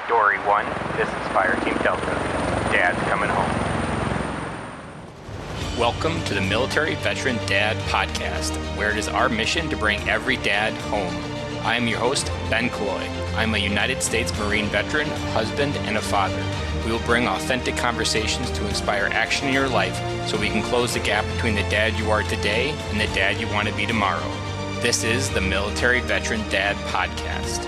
Story 1, this is Fireteam Delta. Dad's coming home. Welcome to the Military Veteran Dad Podcast, where it is our mission to bring every dad home. I am your host, Ben Cloy. I'm a United States Marine veteran, husband, and a father. We will bring authentic conversations to inspire action in your life so we can close the gap between the dad you are today and the dad you want to be tomorrow. This is the Military Veteran Dad Podcast.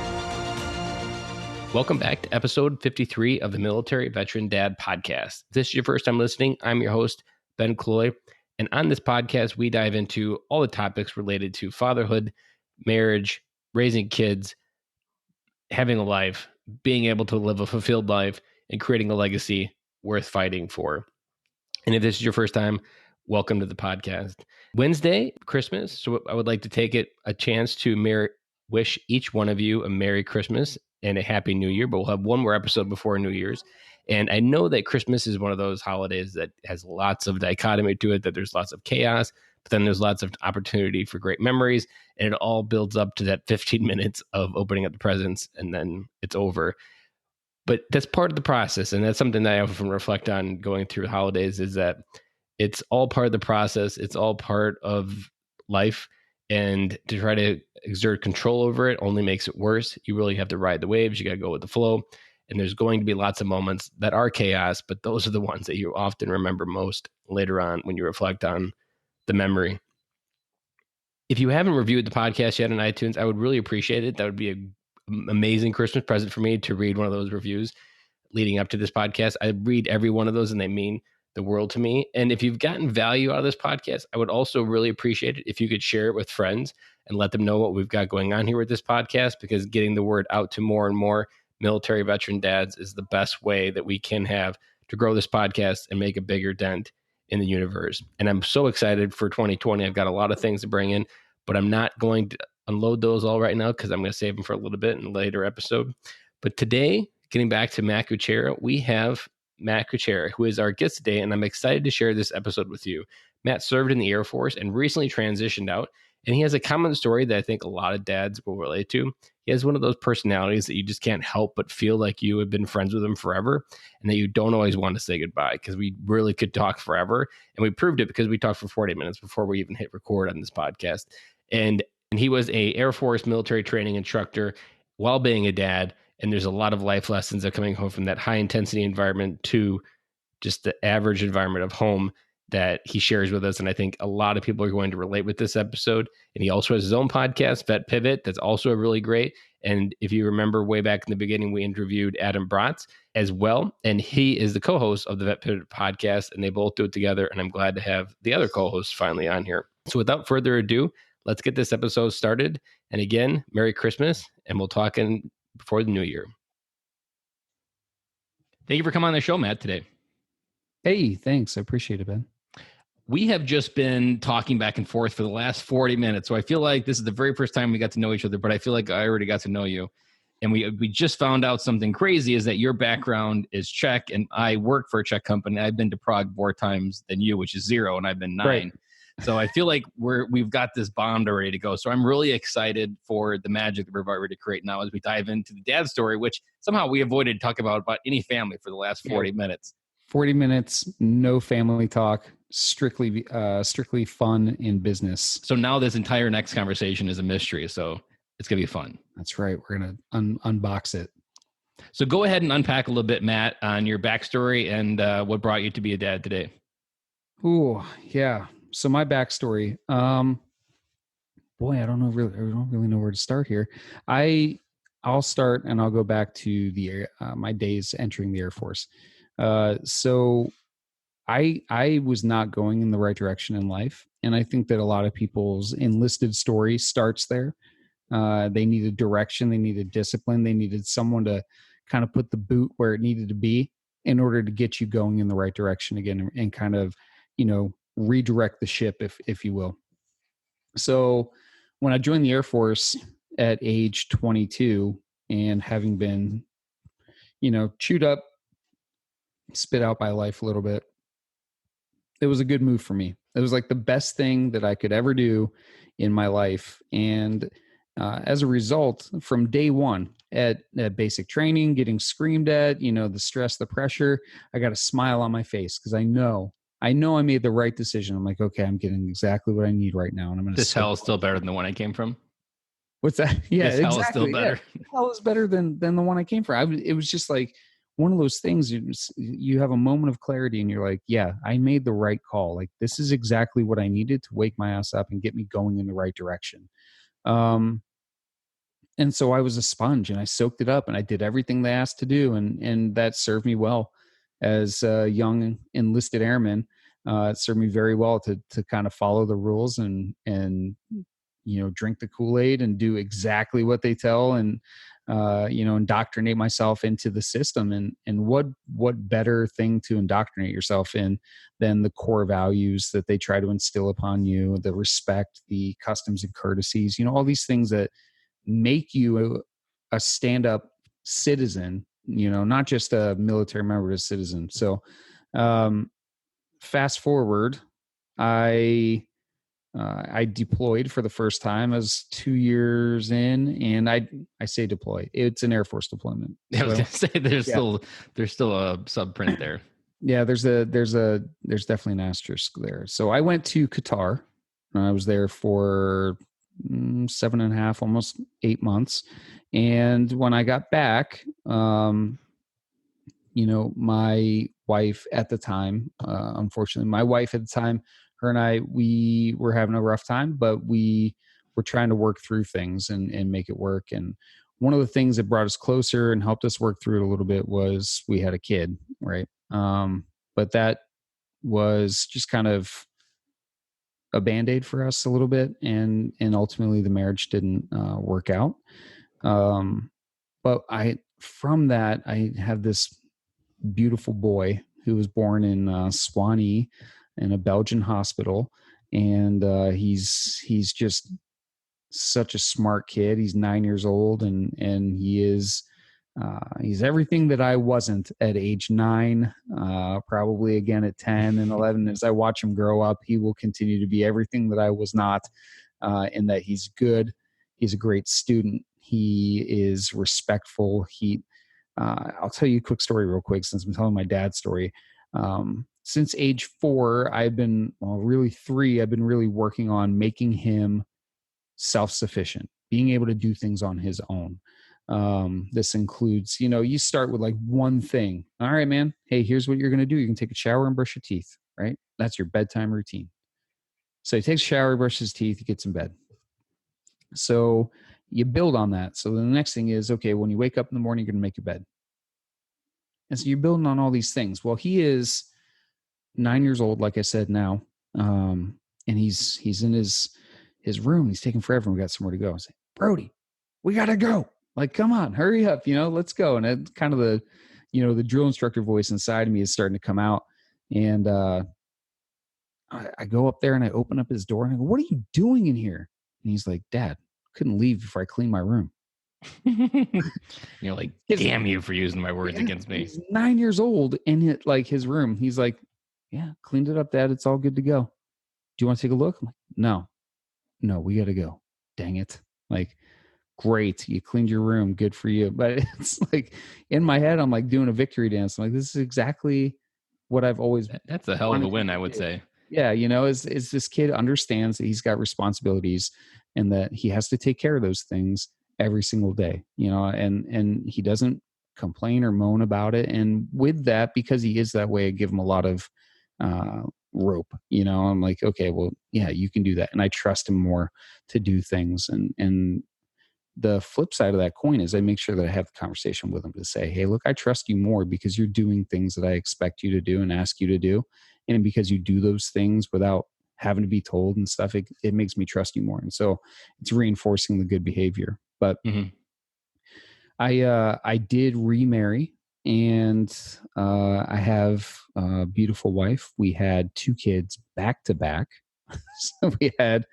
Welcome back to episode 53 of the Military Veteran Dad Podcast. If this is your first time listening, I'm your host, Ben Cloy. And on this podcast, we dive into all the topics related to fatherhood, marriage, raising kids, having a life, being able to live a fulfilled life, and creating a legacy worth fighting for. And if this is your first time, welcome to the podcast. Wednesday, Christmas. So I would like to take a chance to wish each one of you a Merry Christmas and a Happy New Year, but we'll have one more episode before New Year's. And I know that Christmas is one of those holidays that has lots of dichotomy to it, that there's lots of chaos, but then there's lots of opportunity for great memories, and it all builds up to that 15 minutes of opening up the presents, and then it's over. But that's part of the process, and that's something that I often reflect on going through the holidays, is that it's all part of the process. It's all part of life. And to try to exert control over it only makes it worse. You really have to ride the waves. You got to go with the flow. And there's going to be lots of moments that are chaos, but those are the ones that you often remember most later on when you reflect on the memory. If you haven't reviewed the podcast yet on iTunes, I would really appreciate it. That would be an amazing Christmas present for me to read one of those reviews leading up to this podcast. I read every one of those and they mean the world to me. And if you've gotten value out of this podcast, I would also really appreciate it if you could share it with friends and let them know what we've got going on here with this podcast, because getting the word out to more and more military veteran dads is the best way that we can have to grow this podcast and make a bigger dent in the universe. And I'm so excited for 2020. I've got a lot of things to bring in, but I'm not going to unload those all right now because I'm going to save them for a little bit in a later episode. But today, getting back to Matt Kuchera, we have Matt Kuchera, who is our guest today, and I'm excited to share this episode with you. Matt served in the Air Force and recently transitioned out, and he has a common story that I think a lot of dads will relate to. He has one of those personalities that you just can't help but feel like you have been friends with him forever and that you don't always want to say goodbye, because we really could talk forever. And we proved it because we talked for 40 minutes before we even hit record on this podcast. And he was a Air Force Military Training Instructor while being a dad. And there's a lot of life lessons that are coming home from that high intensity environment to just the average environment of home that he shares with us. And I think a lot of people are going to relate with this episode. And he also has his own podcast, Vet Pivot, that's also really great. And if you remember way back in the beginning, we interviewed Adam Bratz as well. And he is the co-host of the Vet Pivot podcast, and they both do it together. And I'm glad to have the other co-host finally on here. So without further ado, let's get this episode started. And again, Merry Christmas, and we'll talk before the new year. Thank you for coming on the show, Matt, today. Hey, thanks. I appreciate it, Ben. We have just been talking back and forth for the last 40 minutes. So I feel like this is the very first time we got to know each other, but I feel like I already got to know you. And we just found out something crazy, is that your background is Czech, and I work for a Czech company. I've been to Prague more times than you, which is 0, and I've been 9. Right. So I feel like we've got this bond ready to go. So I'm really excited for the magic that we're about ready to create now as we dive into the dad story, which somehow we avoided talking about any family for the last 40 minutes. 40 minutes, no family talk, strictly fun in business. So now this entire next conversation is a mystery. So it's going to be fun. That's right. We're going to unbox it. So go ahead and unpack a little bit, Matt, on your backstory and what brought you to be a dad today. Ooh, yeah. So my backstory, boy, I don't really know where to start here. I'll start and I'll go back to my days entering the Air Force. So I was not going in the right direction in life. And I think that a lot of people's enlisted story starts there. They needed direction. They needed discipline. They needed someone to kind of put the boot where it needed to be in order to get you going in the right direction again and kind of, redirect the ship, if you will. So when I joined the Air Force at age 22 and having been, chewed up, spit out by life a little bit, it was a good move for me. It was like the best thing that I could ever do in my life. And as a result, from day one, at basic training, getting screamed at, the stress, the pressure, I got a smile on my face because I know I made the right decision. I'm like, okay, I'm getting exactly what I need right now, and I'm going to. This hell is still better than the one I came from. What's that? Yeah, this hell exactly. is still better. Yeah, hell is better than the one I came from. It was just like one of those things. You have a moment of clarity, and you're like, yeah, I made the right call. Like, this is exactly what I needed to wake my ass up and get me going in the right direction. And so I was a sponge, and I soaked it up, and I did everything they asked to do, and that served me well as a young enlisted airman. It served me very well to kind of follow the rules and drink the Kool-Aid and do exactly what they tell, and indoctrinate myself into the system. And what better thing to indoctrinate yourself in than the core values that they try to instill upon you, the respect, the customs and courtesies, all these things that make you a stand-up citizen, not just a military member, but a citizen. So fast forward, I deployed for the first time. I was 2 years in, and I say deploy. It's an Air Force deployment. I was going to say there's still a sub print there. Yeah, there's definitely an asterisk there. So I went to Qatar. I was there for 7.5, almost 8 months. And when I got back, my wife at the time, unfortunately, my wife at the time, her and I, we were having a rough time, but we were trying to work through things and make it work. And one of the things that brought us closer and helped us work through it a little bit was we had a kid, right? But that was just kind of a Band-Aid for us a little bit. And ultimately the marriage didn't work out. But from that, I have this beautiful boy who was born in Swanee in a Belgian hospital. And he's just such a smart kid. He's 9 years old, and he's everything that I wasn't at age 9, probably again at 10 and 11. As I watch him grow up, he will continue to be everything that I was not, in that he's good. He's a great student. He is respectful. I'll tell you a quick story real quick, since I'm telling my dad's story. Since age 4, really 3, I've been really working on making him self-sufficient, being able to do things on his own. This includes, you start with like one thing. All right, man. Hey, here's what you're going to do. You can take a shower and brush your teeth, right? That's your bedtime routine. So he takes a shower, brushes his teeth, he gets in bed. So you build on that. So the next thing is, okay, when you wake up in the morning, you're going to make your bed. And so you're building on all these things. Well, he is 9 years old, like I said now. And he's in his room. He's taking forever. And we got somewhere to go. I say, Brody, we got to go. Like, come on, hurry up, let's go. And it's kind of the drill instructor voice inside of me is starting to come out. And I go up there and I open up his door and I go, what are you doing in here? And he's like, Dad, couldn't leave before I clean my room. You're like, damn you for using my words against me. He's 9 years old in his room. He's like, yeah, cleaned it up, Dad. It's all good to go. Do you want to take a look? I'm like, no, we got to go. Dang it. Like, great. You cleaned your room. Good for you. But it's like in my head, I'm like doing a victory dance. I'm like, this is exactly what I've always. That's a hell of a win, I would say. Yeah. Is this kid understands that he's got responsibilities and that he has to take care of those things every single day, and he doesn't complain or moan about it. And with that, because he is that way, I give him a lot of rope. I'm like, okay, well, yeah, you can do that. And I trust him more to do things. And the flip side of that coin is I make sure that I have the conversation with him to say, hey, look, I trust you more because you're doing things that I expect you to do and ask you to do. And because you do those things without having to be told and stuff, it makes me trust you more. And so it's reinforcing the good behavior. But I did remarry, and I have a beautiful wife. We had 2 kids back to back. So we had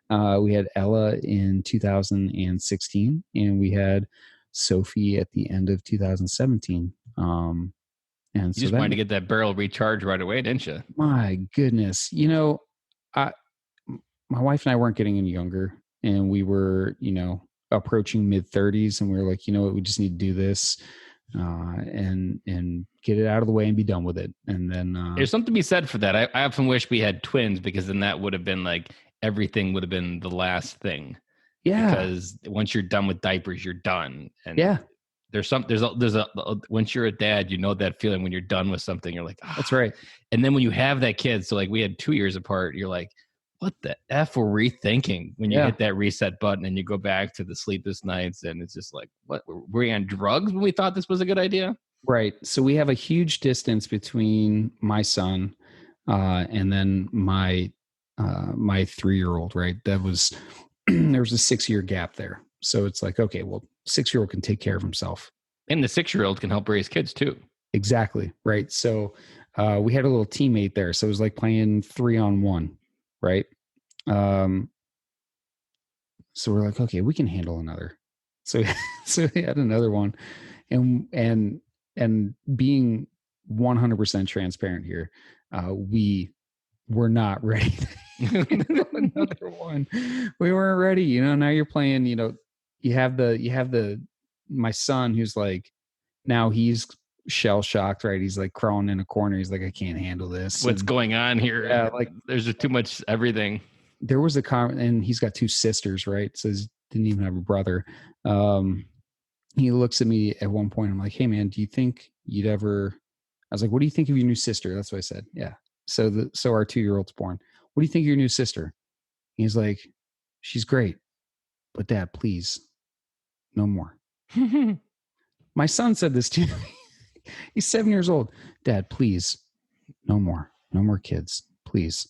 Ella in 2016, and we had Sophie at the end of 2017. And you just wanted to get that barrel recharged right away, didn't you? My goodness. My wife and I weren't getting any younger, and we were, approaching mid-30s, and we were like, you know what, we just need to do this and get it out of the way and be done with it. And then there's something to be said for that. I often wish we had twins, because then that would have been like everything would have been the last thing. Yeah. Because once you're done with diapers, you're done. And yeah, there's a once you're a dad, you know that feeling when you're done with something. You're like, that's right. And then when you have that kid, so like we had 2 years apart, you're like, what the F were we thinking when you hit that reset button and you go back to the sleepless nights? And it's just like, what, were we on drugs when we thought this was a good idea? Right. So we have a huge distance between my son and then my 3-year-old, right? That was, there was a 6-year gap there. So it's like, okay, well, 6-year-old can take care of himself. And the 6-year-old can help raise kids too. Exactly. Right. So we had a little teammate there. So it was like playing 3-on-1, right? So we're like, okay, we can handle another. So we had another one, and being 100% transparent here, we were not ready to handle another one. We weren't ready. You know, now you're playing, you know, you have my son who's like, now he's shell shocked, right? He's like crawling in a corner. He's like, I can't handle this. What's going on here? Yeah, like there's just too much everything. There was and he's got 2 sisters, right? So he didn't even have a brother. He looks at me at one point. I'm like, hey man, do you think you'd ever, I was like, what do you think of your new sister? That's what I said. Yeah. So our 2-year-old's born. What do you think of your new sister? He's like, she's great, but Dad, please, no more. My son said this to me. He's 7 years old. Dad, please, no more kids, please.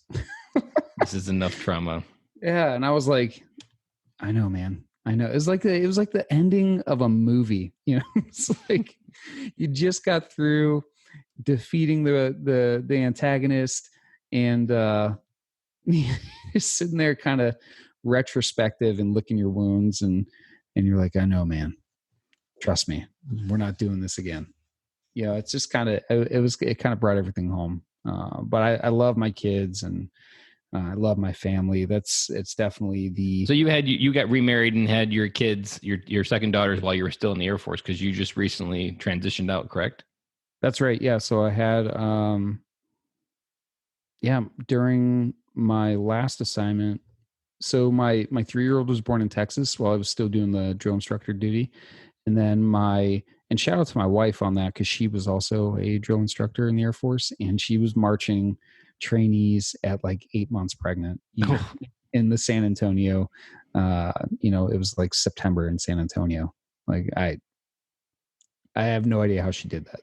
This is enough trauma. Yeah. And I was like, I know, man. I know. It was like the ending of a movie, you know. It's like you just got through defeating the antagonist, and you're sitting there kind of retrospective and licking your wounds, and you're like, I know, man. Trust me, we're not doing this again. You know, it's just kind of it kind of brought everything home. But I love my kids, and I love my family. It's definitely the. So you got remarried and had your kids, your second daughters, while you were still in the Air Force, because you just recently transitioned out, correct? That's right. Yeah. So I had, during my last assignment. So my 3-year-old was born in Texas while I was still doing the drill instructor duty, and then and shout out to my wife on that, because she was also a drill instructor in the Air Force, and she was marching trainees at like 8 months pregnant in the San Antonio. You know, it was like September in San Antonio. Like I have no idea how she did that.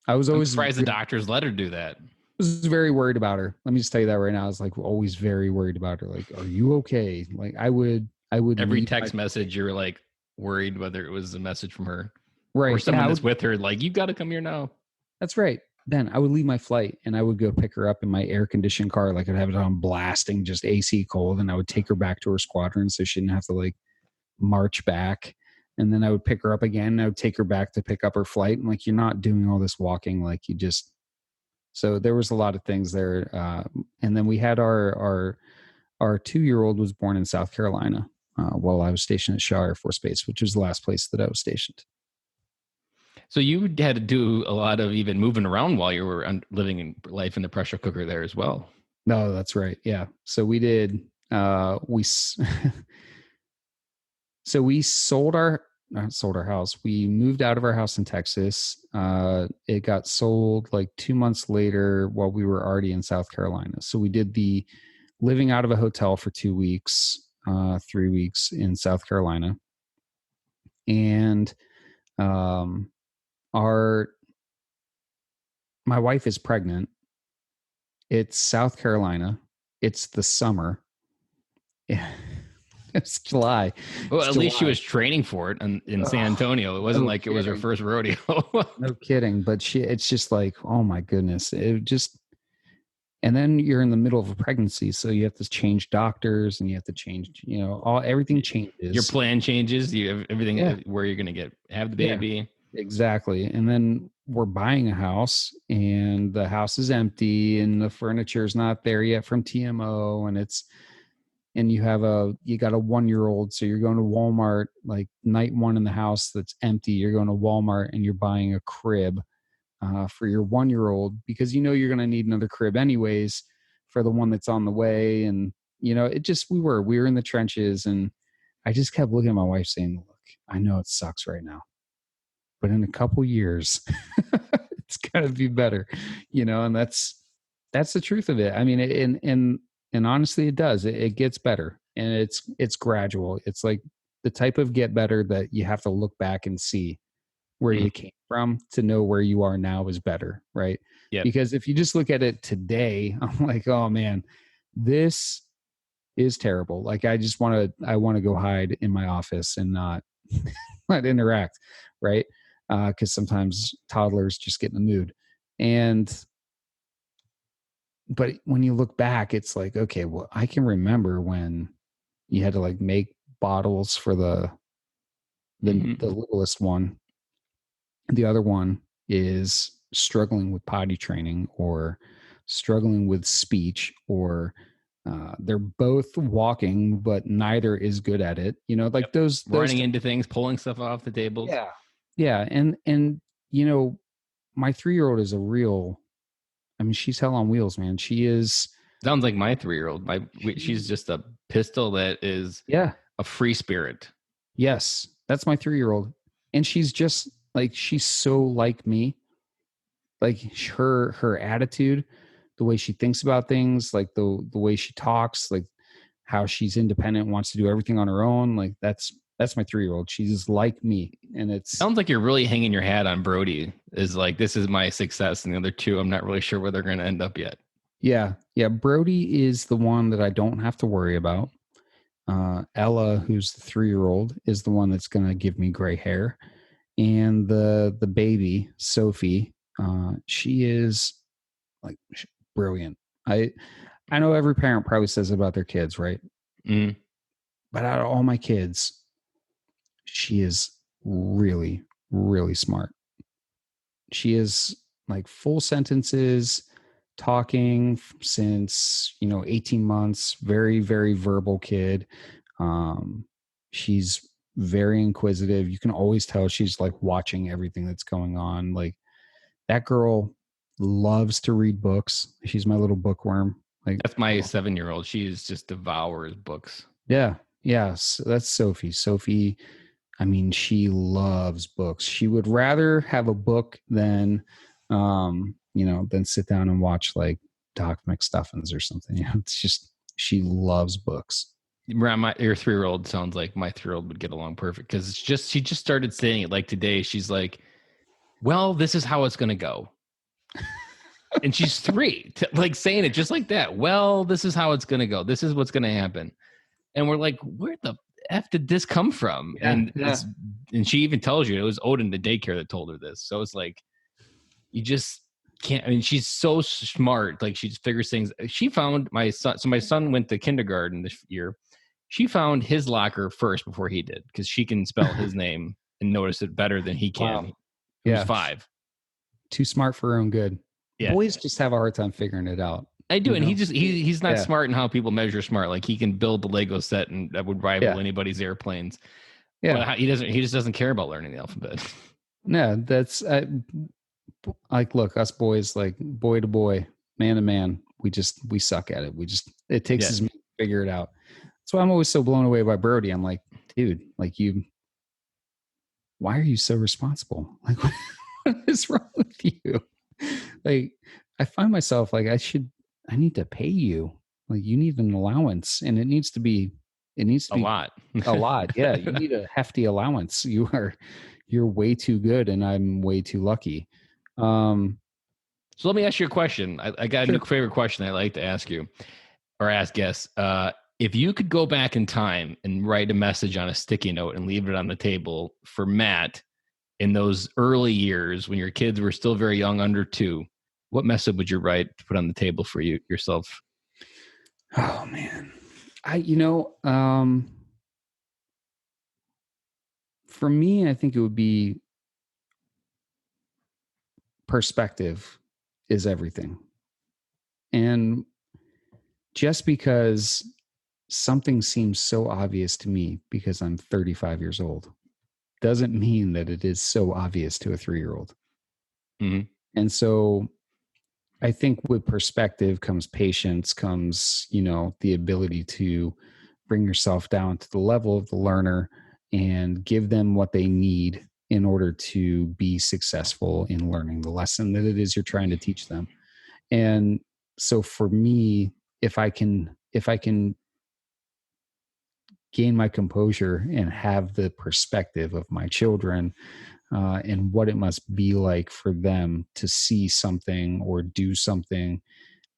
I was always surprised the doctors let her do that. I was very worried about her. Let me just tell you that right now. I was like always very worried about her. Like, are you okay? Like I would every text message, you're like worried whether it was a message from her, right, or someone that's with her. Like, you got to come here now. That's right. Then I would leave my flight and I would go pick her up in my air conditioned car. Like I'd have it on blasting, just AC cold. And I would take her back to her squadron so she didn't have to like march back. And then I would pick her up again. And I would take her back to pick up her flight. And like, you're not doing all this walking. Like you just, so there was a lot of things there. And then we had our 2-year-old was born in South Carolina while I was stationed at Shaw Air Force Base, which was the last place that I was stationed. So you had to do a lot of even moving around while you were living in life in the pressure cooker there as well. No, that's right. Yeah. So we did, so we sold our house. We moved out of our house in Texas. It got sold like 2 months later while we were already in South Carolina. So we did the living out of a hotel for 2 weeks, 3 weeks in South Carolina. And, my wife is pregnant. It's South Carolina. It's the summer. Yeah. It's July. Well, at least she was training for it in San Antonio. It wasn't like it was her first rodeo. No kidding. But it's just like, oh my goodness. And then you're in the middle of a pregnancy. So you have to change doctors and you have to change, everything changes. Your plan changes. You have everything where you're going to have the baby. Yeah, exactly. And then we're buying a house and the house is empty and the furniture is not there yet from TMO. And and you got a 1-year-old, so you're going to Walmart, like night one in the house that's empty, you're going to Walmart and you're buying a crib for your 1-year-old, because you're going to need another crib anyways for the one that's on the way. And it just, we were in the trenches, and I just kept looking at my wife saying, look, I know it sucks right now, but in a couple years it's going to be better, and that's the truth of it. I mean, and honestly, it does. It gets better, and it's gradual. It's like the type of get better that you have to look back and see where you came from to know where you are now is better, right? Yep. Because if you just look at it today, I'm like, oh man, this is terrible. Like I want to go hide in my office and not not interact, right? Because sometimes toddlers just get in the mood. But when you look back, it's like, okay, well, I can remember when you had to like make bottles for the littlest one. The other one is struggling with potty training or struggling with speech, or they're both walking, but neither is good at it. Like those running into things, pulling stuff off the tables. Yeah. Yeah. And my 3-year-old is a real, I mean, she's hell on wheels, man. She is. Sounds like my 3-year-old. She's just a pistol that is a free spirit. Yes. That's my 3-year-old. And she's just like, she's so like me. Like her attitude, the way she thinks about things, like the way she talks, like how she's independent, wants to do everything on her own. Like that's my 3-year-old. She's like me. And it sounds like you're really hanging your hat on Brody, is like, this is my success, and the other two, I'm not really sure where they're going to end up yet. Yeah. Brody is the one that I don't have to worry about. Ella, who's the 3-year-old, is the one that's going to give me gray hair. And the baby, Sophie, she is like brilliant. I know every parent probably says about their kids, right? But out of all my kids, she is really, really smart. She is like full sentences, talking since 18 months. Very, very verbal kid. She's very inquisitive. You can always tell she's like watching everything that's going on. Like that girl loves to read books. She's my little bookworm. Like that's my 7-year-old. She just devours books. Yeah. So that's Sophie. Sophie, I mean, she loves books. She would rather have a book than than sit down and watch like Doc McStuffins or something. It's just, she loves books. Your 3-year-old sounds like my 3-year-old would get along perfect, because she just started saying it. Like today, she's like, well, this is how it's going to go. And she's 3, like saying it just like that. Well, this is how it's going to go. This is what's going to happen. And we're like, where the F did this come from? And she even tells you it was Odin, the daycare, that told her this. So it's like, you just can't. I mean, she's so smart. Like she just figures things. She found my son. So my son went to kindergarten this year. She found his locker first before he did, because she can spell his name and notice it better than he can. Wow. He was 5. Too smart for her own good. Yeah. Boys just have a hard time figuring it out. I do, and he's not smart in how people measure smart. Like he can build the Lego set, and that would rival anybody's airplanes. Yeah, but he doesn't. He just doesn't care about learning the alphabet. No, that's like, look, us boys, like boy to boy, man to man, we suck at it. It takes us to figure it out. That's why I'm always so blown away by Brody. I'm like, dude, like why are you so responsible? Like, what is wrong with you? Like, I find myself like, I need to pay you. Like, you need an allowance, and it needs to be a lot. A lot. Yeah. You need a hefty allowance. You're way too good, and I'm way too lucky. So let me ask you a question. I got a new favorite question I like to ask you, or ask guests. If you could go back in time and write a message on a sticky note and leave it on the table for Matt in those early years when your kids were still very young, under 2, what message would you write to put on the table for yourself? Oh man. For me, I think it would be perspective is everything. And just because something seems so obvious to me because I'm 35 years old doesn't mean that it is so obvious to a 3-year-old. Mm-hmm. And so I think with perspective comes patience, comes, the ability to bring yourself down to the level of the learner and give them what they need in order to be successful in learning the lesson that it is you're trying to teach them. And so for me, if I can gain my composure and have the perspective of my children, and what it must be like for them to see something or do something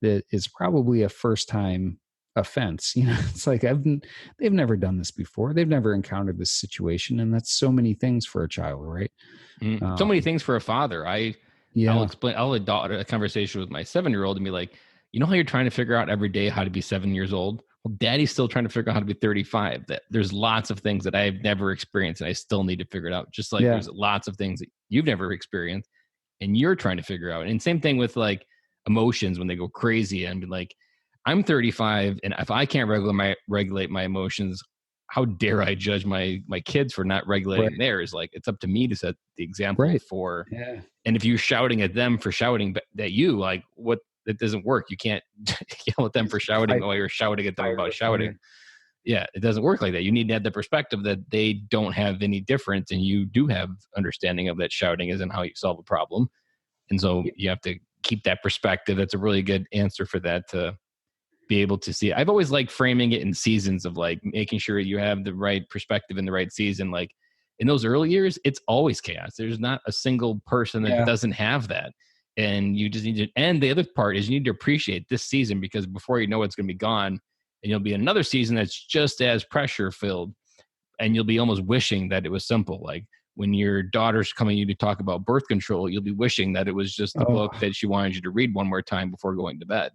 that is probably a first time offense. It's like they've never done this before. They've never encountered this situation. And that's so many things for a child, right? So many things for a father. I'll Yeah. explain. I'll adopt a conversation with my 7-year-old and be like, you know how you're trying to figure out every day how to be 7 years old? Well, daddy's still trying to figure out how to be 35. That there's lots of things that I've never experienced and I still need to figure it out. Just like Yeah. there's lots of things that you've never experienced and you're trying to figure out. And same thing with like emotions when they go crazy and be like, I'm 35 and if I can't regulate my emotions, how dare I judge my kids for not regulating Right. theirs? Like it's up to me to set the example Right. for. Yeah. And if you're shouting at them for shouting at you, like what, that doesn't work. You can't yell at them for shouting while you're shouting at them Fire about with shouting. fire. Yeah, it doesn't work like that. You need to have the perspective that they don't have any difference and you do have understanding of that shouting isn't how you solve a problem. And so you have to keep that perspective. That's a really good answer for that, to be able to see. I've always liked framing it in seasons of like making sure you have the right perspective in the right season. Like in those early years, it's always chaos. There's not a single person that Yeah. doesn't have that. And you just need to, and the other part is you need to appreciate this season because before you know it's going to be gone and you'll be in another season that's just as pressure filled and you'll be almost wishing that it was simple. Like when your daughter's coming to you to talk about birth control, you'll be wishing that it was just the book Oh, that she wanted you to read one more time before going to bed.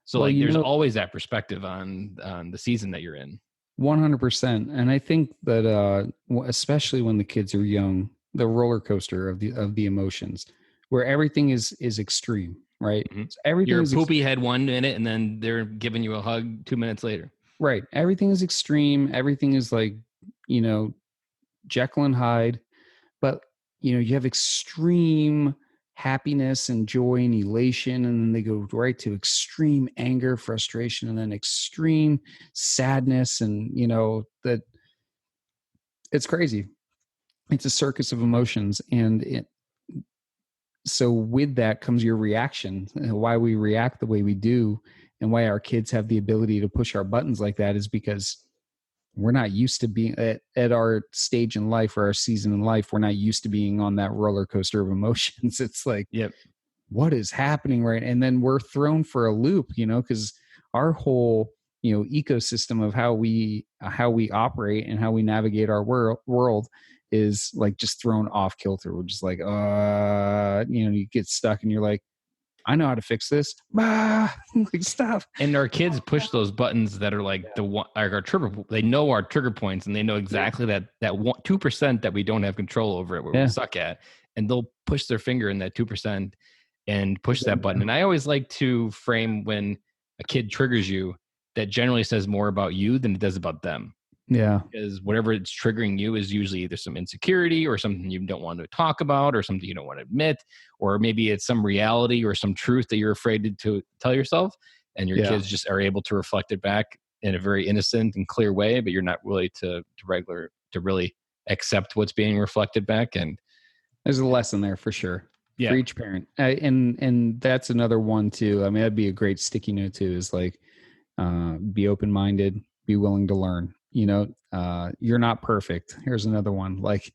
So well, like there's always that perspective on the season that you're in. 100%. And I think that, especially when the kids are young, the roller coaster of the emotions where everything is extreme, right? Mm-hmm. So everything You're a is poopy head 1 minute and then they're giving you a hug 2 minutes later. right. Everything is extreme. Everything is like, you know, Jekyll and Hyde, but you have extreme happiness and joy and elation, and then they go right to extreme anger, frustration, and then extreme sadness, and that it's crazy. It's a circus of emotions, and so with that comes your reaction. Why we react the way we do, and why our kids have the ability to push our buttons like that is because we're not used to being at our stage in life or our season in life. We're not used to being on that roller coaster of emotions. It's like, Yep. what is happening, right? And then we're thrown for a loop, because our whole ecosystem of how we operate and how we navigate our world is like just thrown off kilter. We're just like, you get stuck and you're like, I know how to fix this. Like, stop. And our kids push those buttons that are like the one, like our trigger. They know our trigger points, and they know exactly that 2% that we don't have control over it, where we suck at, and they'll push their finger in that 2% and push that button. And I always like to frame when a kid triggers you, that generally says more about you than it does about them. Yeah. Because whatever it's triggering you is usually either some insecurity or something you don't want to talk about or something you don't want to admit, or maybe it's some reality or some truth that you're afraid to tell yourself. And your kids just are able to reflect it back in a very innocent and clear way, but you're not really to really accept what's being reflected back. And there's a lesson there for sure. Yeah. For each parent. And that's another one too. I mean, that'd be a great sticky note too, is like, be open-minded, be willing to learn. You're not perfect. Here's another one. Like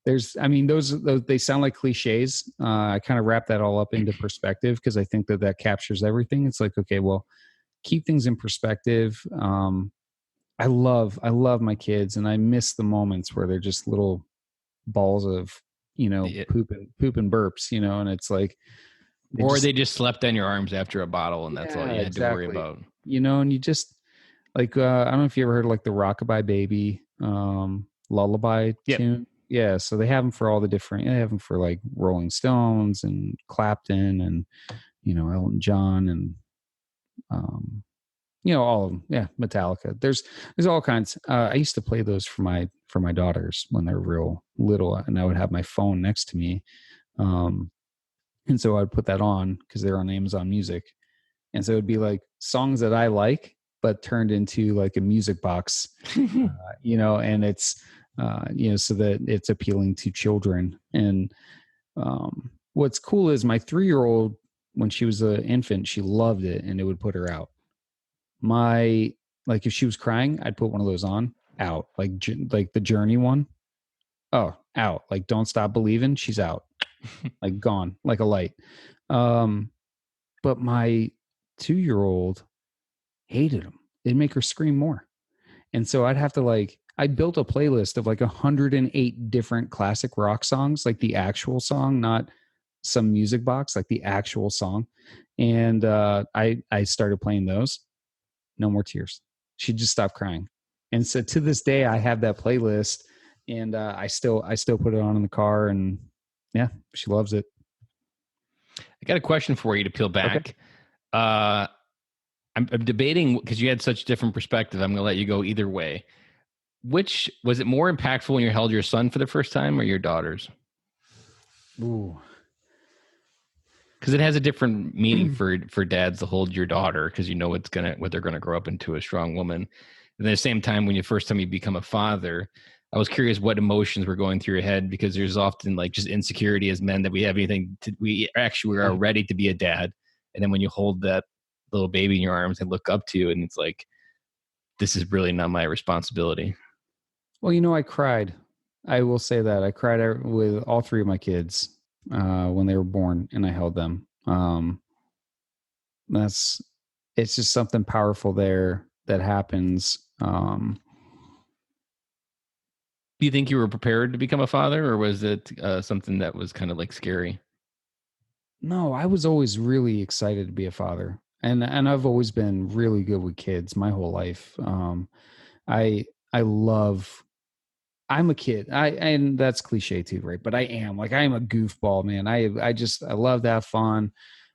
those they sound like cliches. I kind of wrap that all up into perspective because I think that captures everything. It's like, okay, well, keep things in perspective. I love my kids, and I miss the moments where they're just little balls of, poop and burps, and it's like, they just slept on your arms after a bottle and that's all you had to worry about. And you just like, I don't know if you ever heard of like the Rockabye Baby lullaby tune. Yeah. So they have them for all the different, they have them for like Rolling Stones and Clapton and, Elton John and All of them. Yeah, Metallica. There's all kinds. I used to play those for my daughters when they're real little, and I would have my phone next to me, and so I'd put that on because they're on Amazon Music, and so it'd be like songs that I like, but turned into like a music box, and it's so that it's appealing to children. And what's cool is my 3-year-old, when she was an infant, she loved it, and it would put her out. Like if she was crying, I'd put one of those on, out, like the Journey one. Oh, out. Like Don't Stop Believing, she's out. Like gone, like a light. But my 2-year-old hated them. It'd make her scream more. And so I'd have to I built a playlist of like 108 different classic rock songs, like the actual song, not some music box, like the actual song. And I started playing those. No more tears. She just stopped crying. And so to this day, I have that playlist, and I still put it on in the car, and yeah, she loves it. I got a question for you to peel back. Okay. I'm debating, because you had such different perspective. I'm going to let you go either way. Which was it more impactful when you held your son for the first time, or your daughters? Ooh. Because it has a different meaning for dads to hold your daughter, because what they're gonna grow up into, a strong woman. And at the same time, when first time you become a father, I was curious what emotions were going through your head, because there's often just insecurity as men that we have we are ready to be a dad, and then when you hold that little baby in your arms and look up to you, and it's like, this is really not my responsibility. Well, I cried. I will say that I cried with all 3 of my kids when they were born, and I held them. It's just something powerful there that happens. Do you think you were prepared to become a father, or was it something that was kind of scary? No, I was always really excited to be a father, and I've always been really good with kids my whole life. I love. I'm a kid. And that's cliche too, right? But I am I am a goofball, man. I love to have fun.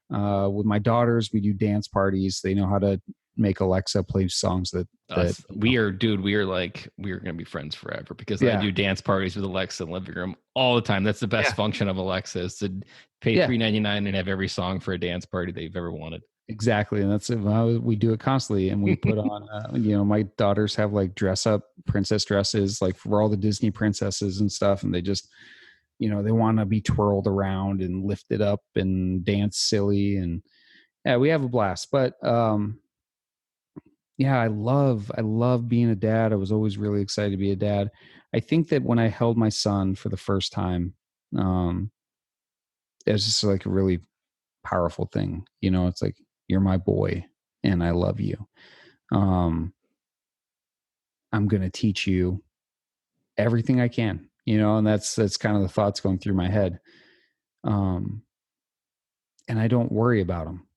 With my daughters, we do dance parties. They know how to make Alexa play songs that we are gonna be friends forever, because I do dance parties with Alexa in the living room all the time. That's the best function of Alexa, is to pay $3.99 and have every song for a dance party that you've ever wanted. Exactly. And that's we do it constantly. And we put on, my daughters have dress up princess dresses, for all the Disney princesses and stuff. And they just, they want to be twirled around and lifted up and dance silly. And yeah, we have a blast. But yeah, I love being a dad. I was always really excited to be a dad. I think that when I held my son for the first time, it was just a really powerful thing. It's like, you're my boy and I love you. I'm going to teach you everything I can, and that's kind of the thoughts going through my head. And I don't worry about them,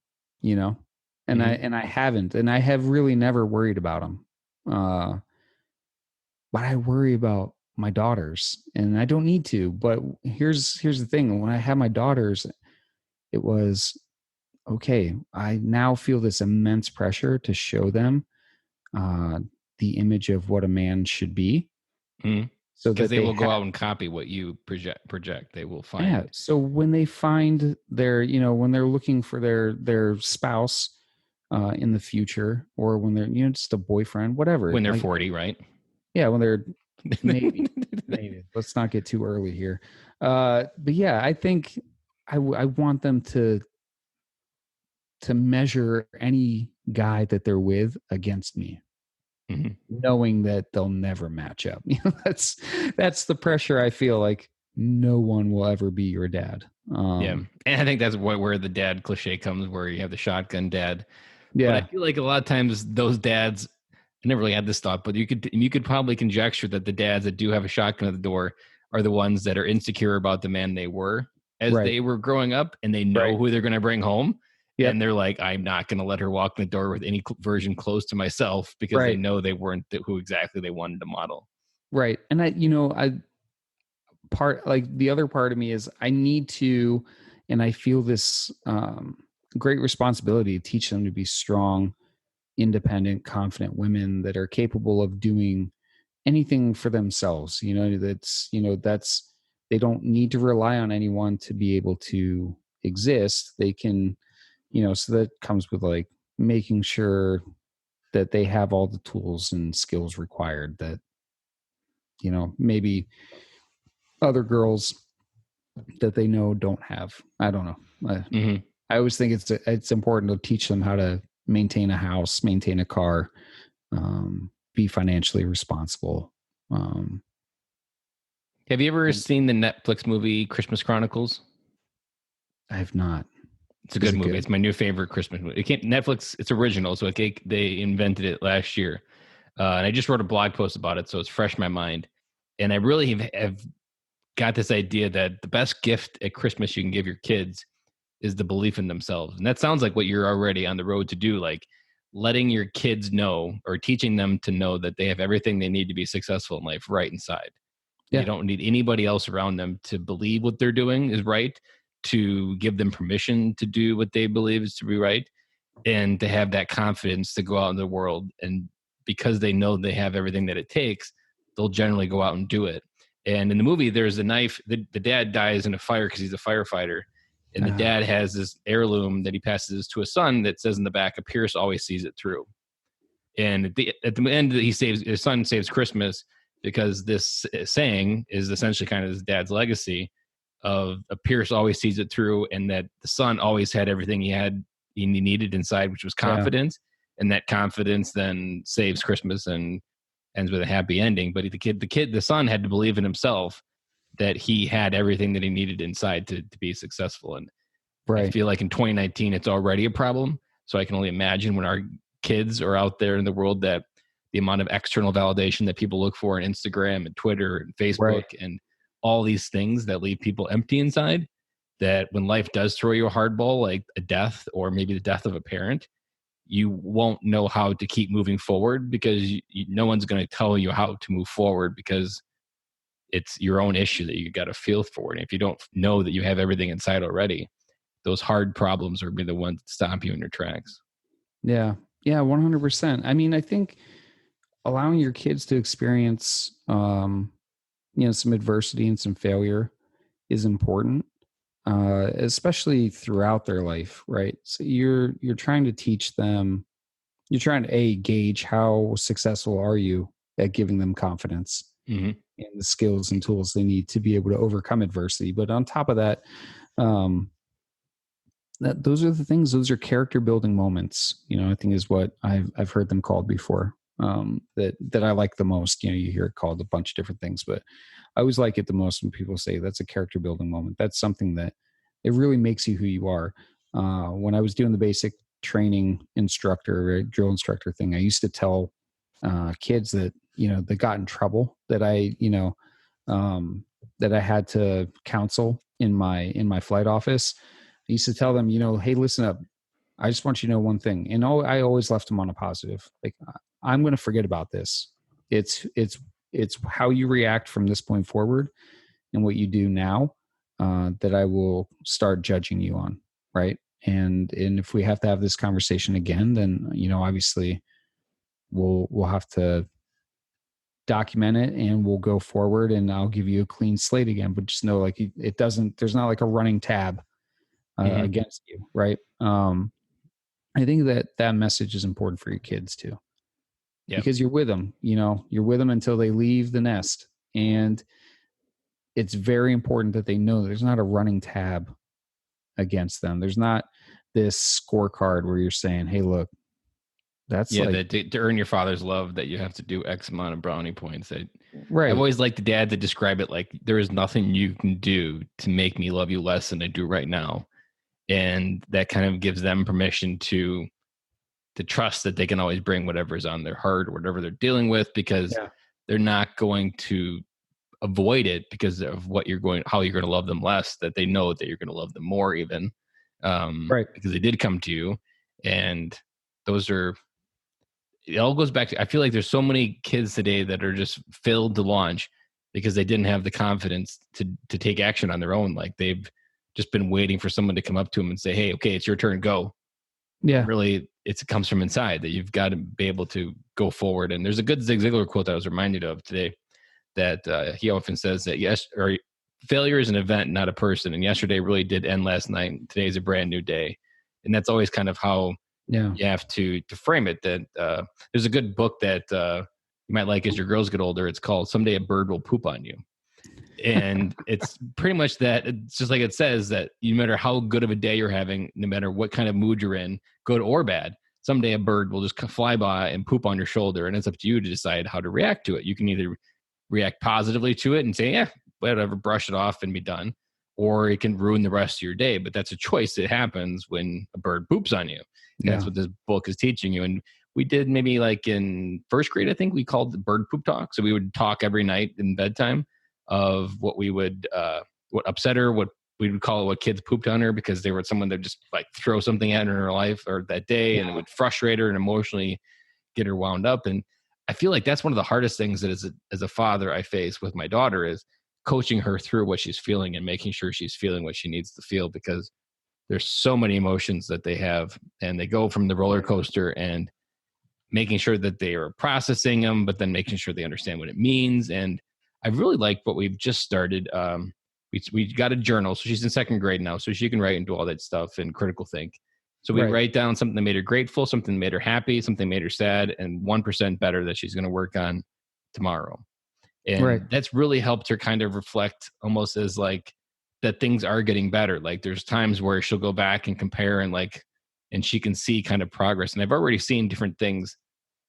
and I haven't, and I have really never worried about them. But I worry about my daughters, and I don't need to. But here's the thing. When I had my daughters, it was, okay, I now feel this immense pressure to show them the image of what a man should be. Mm-hmm. So that they will go out and copy what you project. They will find. Yeah. So when they find their, when they're looking for their spouse in the future, or when they're, just a boyfriend, whatever. When they're 40, right? Yeah. When they're maybe. Let's not get too early here. But yeah, I think I want them to measure any guy that they're with against me, knowing that they'll never match up. That's the pressure I feel like. No one will ever be your dad. Yeah, and I think that's where the dad cliche comes, where you have the shotgun dad. Yeah, but I feel like a lot of times those dads, I never really had this thought, but you could probably conjecture that the dads that do have a shotgun at the door are the ones that are insecure about the man they were as they were growing up, and they know who they're going to bring home. Yep. And they're like, I'm not going to let her walk in the door with any version close to myself, because they know they weren't who exactly they wanted to model. Right. And the other part of me is I need to, and I feel this great responsibility to teach them to be strong, independent, confident women that are capable of doing anything for themselves. They don't need to rely on anyone to be able to exist. They can, so that comes with like making sure that they have all the tools and skills required that, maybe other girls that they know don't have. I don't know. I always think it's important to teach them how to maintain a house, maintain a car, be financially responsible. Have you ever seen the Netflix movie Christmas Chronicles? I have not. It's a good movie. It's my new favorite Christmas movie. Netflix. It's original, so they invented it last year, and I just wrote a blog post about it, so it's fresh in my mind. And I really have got this idea that the best gift at Christmas you can give your kids is the belief in themselves, and that sounds like what you're already on the road to do, like letting your kids know or teaching them to know that they have everything they need to be successful in life right inside. Yeah. You don't need anybody else around them to believe what they're doing is right, to give them permission to do what they believe is to be right, and to have that confidence to go out in the world. And because they know they have everything that it takes, they'll generally go out and do it. And in the movie, there's a knife. The dad dies in a fire because he's a firefighter. And the dad has this heirloom that he passes to his son that says in the back, "A Pierce always sees it through." And at the end, his son saves Christmas because this saying is essentially kind of his dad's legacy of a Pierce always sees it through, and that the son always had everything he needed inside, which was confidence. Yeah. And that confidence then saves Christmas and ends with a happy ending. But the son had to believe in himself that he had everything that he needed inside to be successful. And I feel like in 2019, it's already a problem. So I can only imagine when our kids are out there in the world, that the amount of external validation that people look for on Instagram and Twitter and Facebook and all these things that leave people empty inside, that when life does throw you a hardball, like a death or maybe the death of a parent, you won't know how to keep moving forward because no one's going to tell you how to move forward, because it's your own issue that you got to feel for. And if you don't know that you have everything inside already, those hard problems are the ones that stop you in your tracks. Yeah. Yeah. 100%. I mean, I think allowing your kids to experience, some adversity and some failure is important, especially throughout their life. Right. So you're trying to teach them, you're trying to gauge how successful are you at giving them confidence. Mm-hmm. And the skills and tools they need to be able to overcome adversity. But on top of that, those are the things, those are character building moments, I think is what I've heard them called before, that I like the most. You hear it called a bunch of different things, but I always like it the most when people say that's a character building moment. That's something that it really makes you who you are. When I was doing the basic training instructor, drill instructor thing, I used to tell kids that, that got in trouble, that that I had to counsel in my flight office. I used to tell them, hey, listen up. I just want you to know one thing. And I always left them on a positive. Like, I'm going to forget about this. It's how you react from this point forward and what you do now that I will start judging you on. Right. And if we have to have this conversation again, then, obviously we'll have to document it and we'll go forward and I'll give you a clean slate again. But just know, like, there's not like a running tab against you. Right. I think that message is important for your kids too, because you're with them, you're with them until they leave the nest. And it's very important that they know there's not a running tab against them. There's not this scorecard where you're saying, hey, look, that's that to earn your father's love, that you have to do X amount of brownie points. Right. I've always liked the dad to describe it like, there is nothing you can do to make me love you less than I do right now. And that kind of gives them permission to trust that they can always bring whatever's on their heart or whatever they're dealing with, because they're not going to avoid it because of how you're going to love them less, that they know that you're going to love them more even, because they did come to you. And it all goes back to, I feel like there's so many kids today that are just failed to launch because they didn't have the confidence to take action on their own. Like, they've just been waiting for someone to come up to them and say, hey, okay, it's your turn, go. Yeah. Really, it comes from inside, that you've got to be able to go forward. And there's a good Zig Ziglar quote that I was reminded of today, that he often says that failure is an event, not a person. And yesterday really did end last night. And today's a brand new day. And that's always kind of how you have to frame it. That there's a good book that you might like as your girls get older. It's called Someday a Bird Will Poop on You. And it's pretty much that. It's just like it says, that no matter how good of a day you're having, no matter what kind of mood you're in, good or bad, someday a bird will just fly by and poop on your shoulder. And it's up to you to decide how to react to it. You can either react positively to it and say, yeah, whatever, brush it off and be done. Or it can ruin the rest of your day. But that's a choice that happens when a bird poops on you. And that's what this book is teaching you. And we did maybe like in first grade, I think we called the bird poop talk. So we would talk every night in bedtime of what we would, what upset her, what we would call it, what kids pooped on her, because they were someone that would just like throw something at her in her life or that day, and it would frustrate her and emotionally get her wound up. And I feel like that's one of the hardest things that as a father I face with my daughter, is coaching her through what she's feeling and making sure she's feeling what she needs to feel, because there's so many emotions that they have, and they go from the roller coaster, and making sure that they are processing them, but then making sure they understand what it means. And I really like what we've just started. We got a journal. So she's in second grade now, so she can write and do all that stuff and critical think. So we write down something that made her grateful, something that made her happy, something that made her sad, and 1% better that she's going to work on tomorrow. And that's really helped her kind of reflect, almost as like that things are getting better. Like there's times where she'll go back and compare, and she can see kind of progress. And I've already seen different things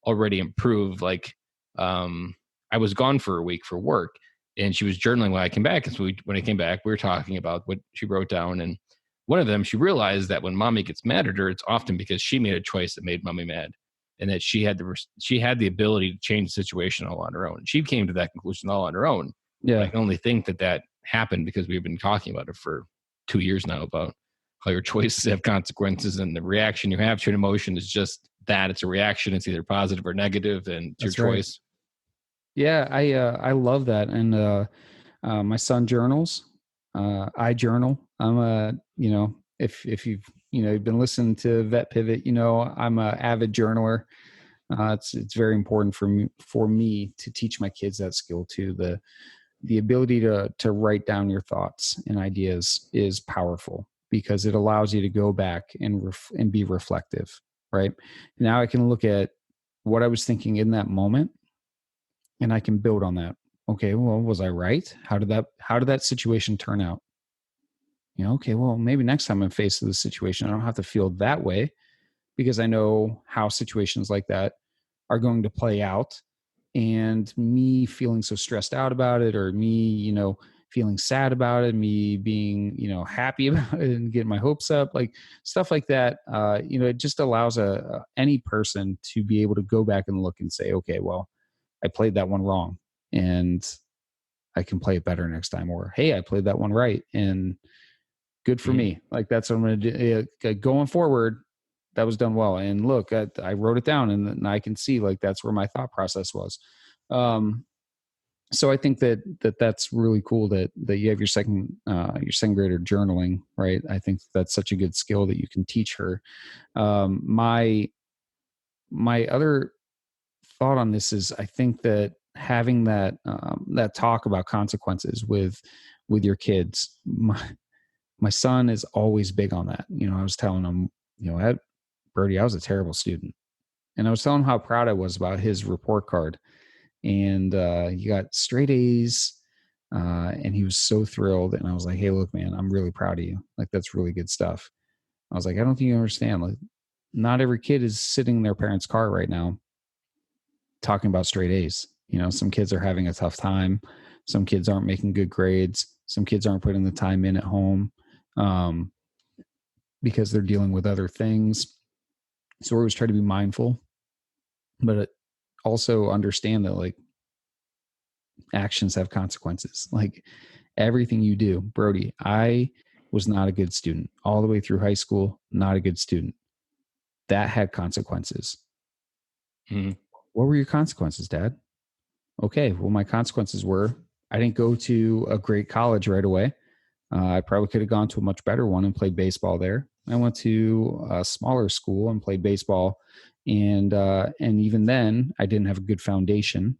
already improve. Like I was gone for a week for work, and she was journaling when I came back. And so when I came back, we were talking about what she wrote down. And one of them, she realized that when mommy gets mad at her, it's often because she made a choice that made mommy mad, and that she had the ability to change the situation all on her own. She came to that conclusion all on her own. I can only think that happened because we've been talking about it for 2 years now, about how your choices have consequences, and the reaction you have to an emotion is just that. It's a reaction. It's either positive or negative, and it's your choice. Yeah, I love that. And my son journals. I journal. I'm if you've been listening to Vet Pivot, I'm a avid journaler. It's very important for me to teach my kids that skill too. The ability to write down your thoughts and ideas is powerful, because it allows you to go back and be reflective. Right now, I can look at what I was thinking in that moment, and I can build on that. Okay, well, was I right? How did that situation turn out? Okay, well, maybe next time I'm faced with this situation, I don't have to feel that way, because I know how situations like that are going to play out. And me feeling so stressed out about it, or me, feeling sad about it, me being, happy about it and getting my hopes up, like stuff like that. It just allows any person to be able to go back and look and say, okay, well, I played that one wrong, and I can play it better next time. Or, hey, I played that one right, and good for me. Like that's what I'm going to do. Going forward, that was done well. And look, I wrote it down, and I can see like that's where my thought process was. So I think that's really cool that you have your second grader journaling, right? I think that's such a good skill that you can teach her. My other thought on this is, I think that having that talk about consequences with your kids. My son is always big on that. I was telling him, Birdie, I was a terrible student. And I was telling him how proud I was about his report card. And he got straight A's, and he was so thrilled. And I was like, hey, look, man, I'm really proud of you. Like, that's really good stuff. I was like, I don't think you understand. Like, not every kid is sitting in their parents' car right now talking about straight A's. Some kids are having a tough time. Some kids aren't making good grades. Some kids aren't putting the time in at home because they're dealing with other things. So we always try to be mindful, but also understand that like actions have consequences. Like everything you do, Brody, I was not a good student all the way through high school. Not a good student. That had consequences. Mm-hmm. What were your consequences, Dad? Okay, well, my consequences were I didn't go to a great college right away. I probably could have gone to a much better one and played baseball there. I went to a smaller school and played baseball, and even then, I didn't have a good foundation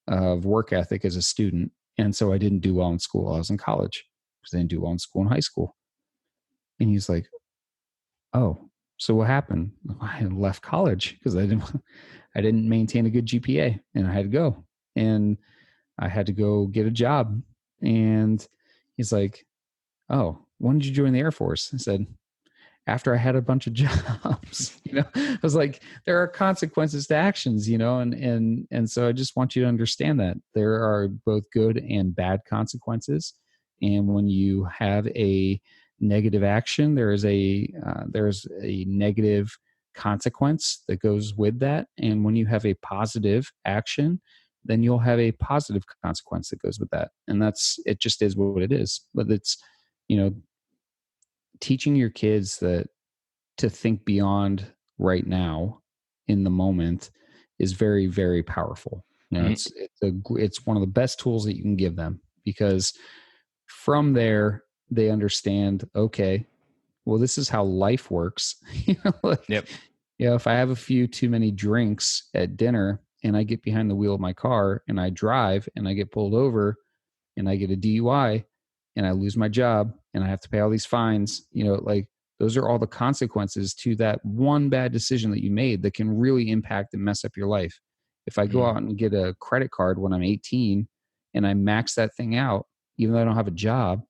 of work ethic as a student, and so I didn't do well in school. I was in college because I didn't do well in school in high school. And he's like, "Oh, so what happened?" I left college because I didn't maintain a good GPA, and I had to go, and I had to go get a job. And he's like, "Oh, when did you join the Air Force?" I said, "After I had a bunch of jobs." I was like, there are consequences to actions, and so I just want you to understand that there are both good and bad consequences. And when you have a negative action, there's a negative consequence that goes with that. And when you have a positive action, then you'll have a positive consequence that goes with that. And it just is what it is. But it's, you know, teaching your kids that to think beyond right now in the moment is very, very powerful. It's one of the best tools that you can give them, because from there they understand, okay, well, this is how life works. Yep. If I have a few too many drinks at dinner and I get behind the wheel of my car and I drive and I get pulled over and I get a DUI and I lose my job and I have to pay all these fines, those are all the consequences to that one bad decision that you made that can really impact and mess up your life. If I go out and get a credit card when I'm 18 and I max that thing out, even though I don't have a job,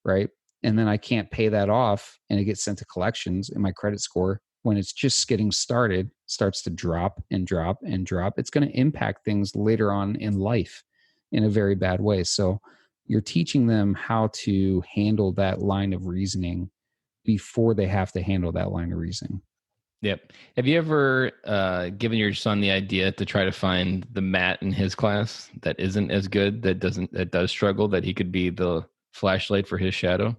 right? And then I can't pay that off and it gets sent to collections, and my credit score, when it's just getting started, starts to drop and drop and drop. It's going to impact things later on in life in a very bad way. So you're teaching them how to handle that line of reasoning before they have to handle that line of reasoning. Yep. Have you ever given your son the idea to try to find the Matt in his class that isn't as good, that does struggle, that he could be the flashlight for his shadow?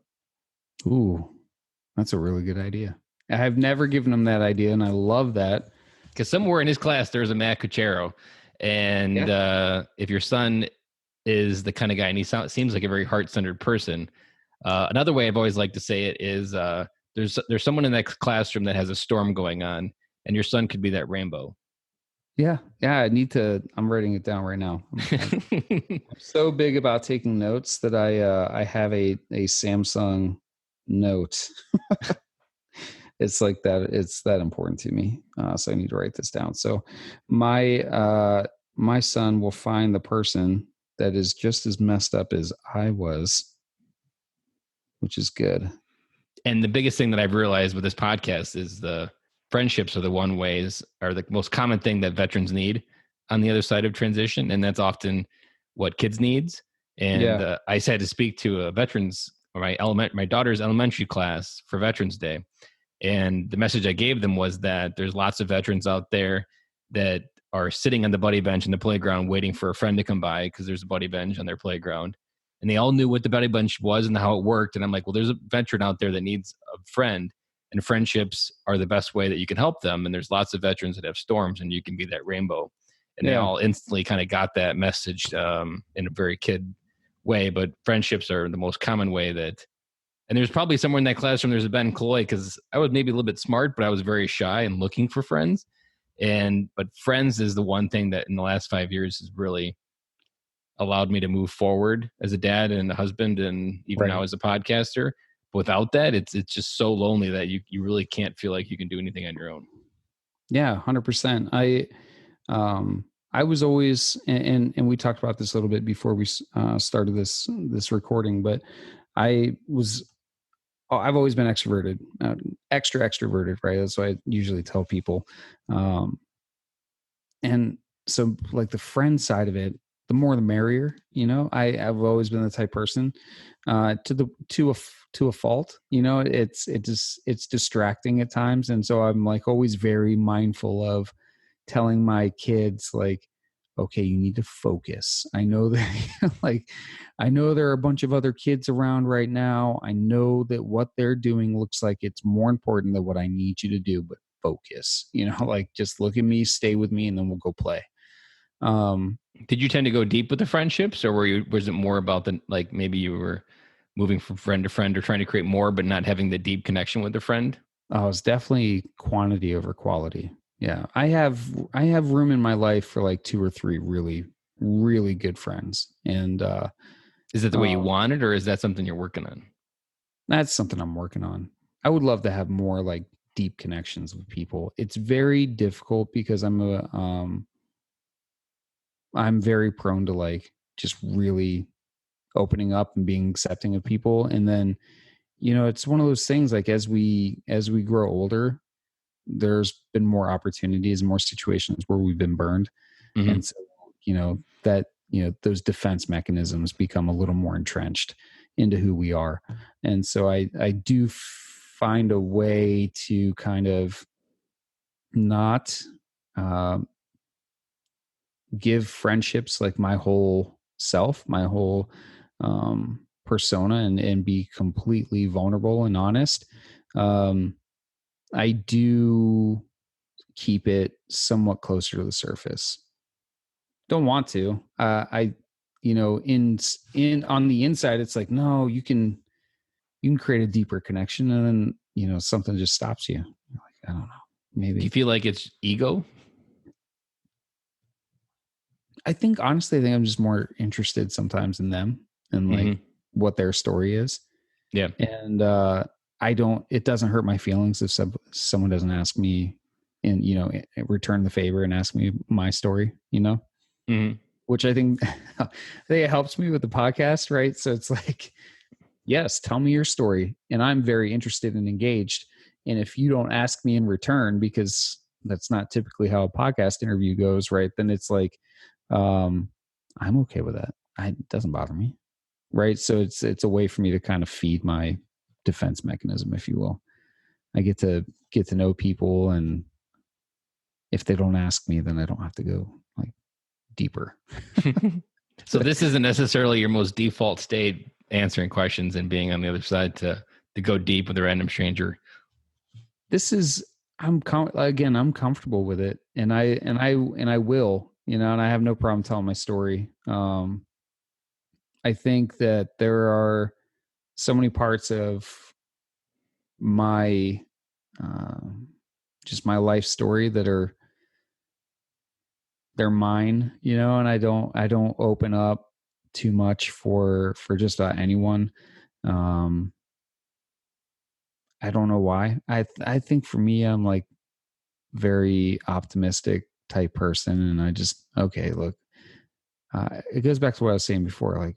Ooh, that's a really good idea. I've never given him that idea, and I love that. Because somewhere in his class there's a Matt Kuchera, and if your son is the kind of guy, and he seems like a very heart-centered person. Another way I've always liked to say it is there's someone in that classroom that has a storm going on, and your son could be that rainbow. Yeah. I'm writing it down right now. I'm so big about taking notes that I have a Samsung Note. It's like that. It's that important to me. So I need to write this down. So my son will find the person that is just as messed up as I was, which is good. And the biggest thing that I've realized with this podcast is the friendships are the most common thing that veterans need on the other side of transition. And that's often what kids needs. And I had to speak to a veterans, or my daughter's elementary class for Veterans Day. And the message I gave them was that there's lots of veterans out there that are sitting on the buddy bench in the playground waiting for a friend to come by because there's a buddy bench on their playground. And they all knew what the buddy bench was and how it worked. And I'm like, well, there's a veteran out there that needs a friend, and friendships are the best way that you can help them. And there's lots of veterans that have storms, and you can be that rainbow. And they all instantly kind of got that message in a very kid way. But friendships are the most common way that. And there's probably somewhere in that classroom, there's a Ben Cloy, because I was maybe a little bit smart, but I was very shy and looking for friends. But friends is the one thing that in the last 5 years has really allowed me to move forward as a dad and a husband, and even now as a podcaster. But without that, it's just so lonely that you really can't feel like you can do anything on your own. Yeah, 100%. I was always, and we talked about this a little bit before we started this recording, but I've always been extroverted, extroverted, right? That's what I usually tell people. And so like the friend side of it, the more the merrier, I've always been the type person, to a fault, it's distracting at times. And so I'm like always very mindful of telling my kids, like, okay, you need to focus. I know that I know there are a bunch of other kids around right now. I know that what they're doing looks like it's more important than what I need you to do, but focus, like just look at me, stay with me, and then we'll go play. Did you tend to go deep with the friendships, or was it more about maybe you were moving from friend to friend or trying to create more, but not having the deep connection with the friend? Oh, it's definitely quantity over quality. Yeah. I have room in my life for like 2 or 3 really, really good friends. And Is it the way you want it, or is that something you're working on? that's something I'm working on. I would love to have more like deep connections with people. It's very difficult because I'm very prone to like just really opening up and being accepting of people. And then, it's one of those things like as we grow older, there's been more opportunities and more situations where we've been burned. Mm-hmm. And so, those defense mechanisms become a little more entrenched into who we are. And so I do find a way to kind of not uh, give friendships like my whole self, my whole persona, and be completely vulnerable and honest. I do keep it somewhat closer to the surface. Don't want to. In on the inside, it's like, no, you can create a deeper connection, and then something just stops you. You're like, I don't know, Do you maybe. feel like it's ego? I think I'm just more interested sometimes in them and like Mm-hmm. what their story is. Yeah. And I don't. It doesn't hurt my feelings if someone doesn't ask me, and return the favor and ask me my story. Mm-hmm. Which I think it helps me with the podcast, right? So it's like, yes, tell me your story, and I'm very interested and engaged. And if you don't ask me in return, because that's not typically how a podcast interview goes, right? Then it's like, um, I'm okay with that. It doesn't bother me, right? So it's a way for me to kind of feed my defense mechanism, if you will. I get to know people, and if they don't ask me, then I don't have to go like deeper. So this isn't necessarily your most default state, answering questions and being on the other side to go deep with a random stranger. This is again, I'm comfortable with it, and I will, and I have no problem telling my story. I think that there are so many parts of my um, just my life story that they're mine, and I don't open up too much for just about anyone. um I don't know why. I think for me, I'm like very optimistic type person, and I just, okay, look, it goes back to what I was saying before. Like,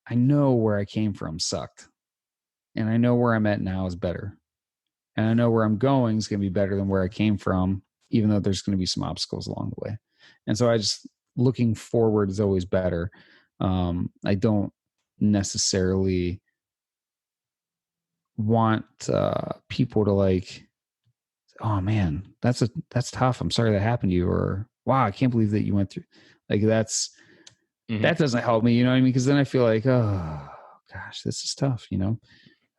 I know where I came from sucked, and I know where I'm at now is better, and I know where I'm going is going to be better than where I came from, even though there's going to be some obstacles along the way. And so I just, looking forward is always better. I don't necessarily want people to like, oh man, that's tough. I'm sorry that happened to you, or wow, I can't believe that you went through. Like Mm-hmm. that doesn't help me. You know what I mean? Because then I feel like, oh gosh, this is tough.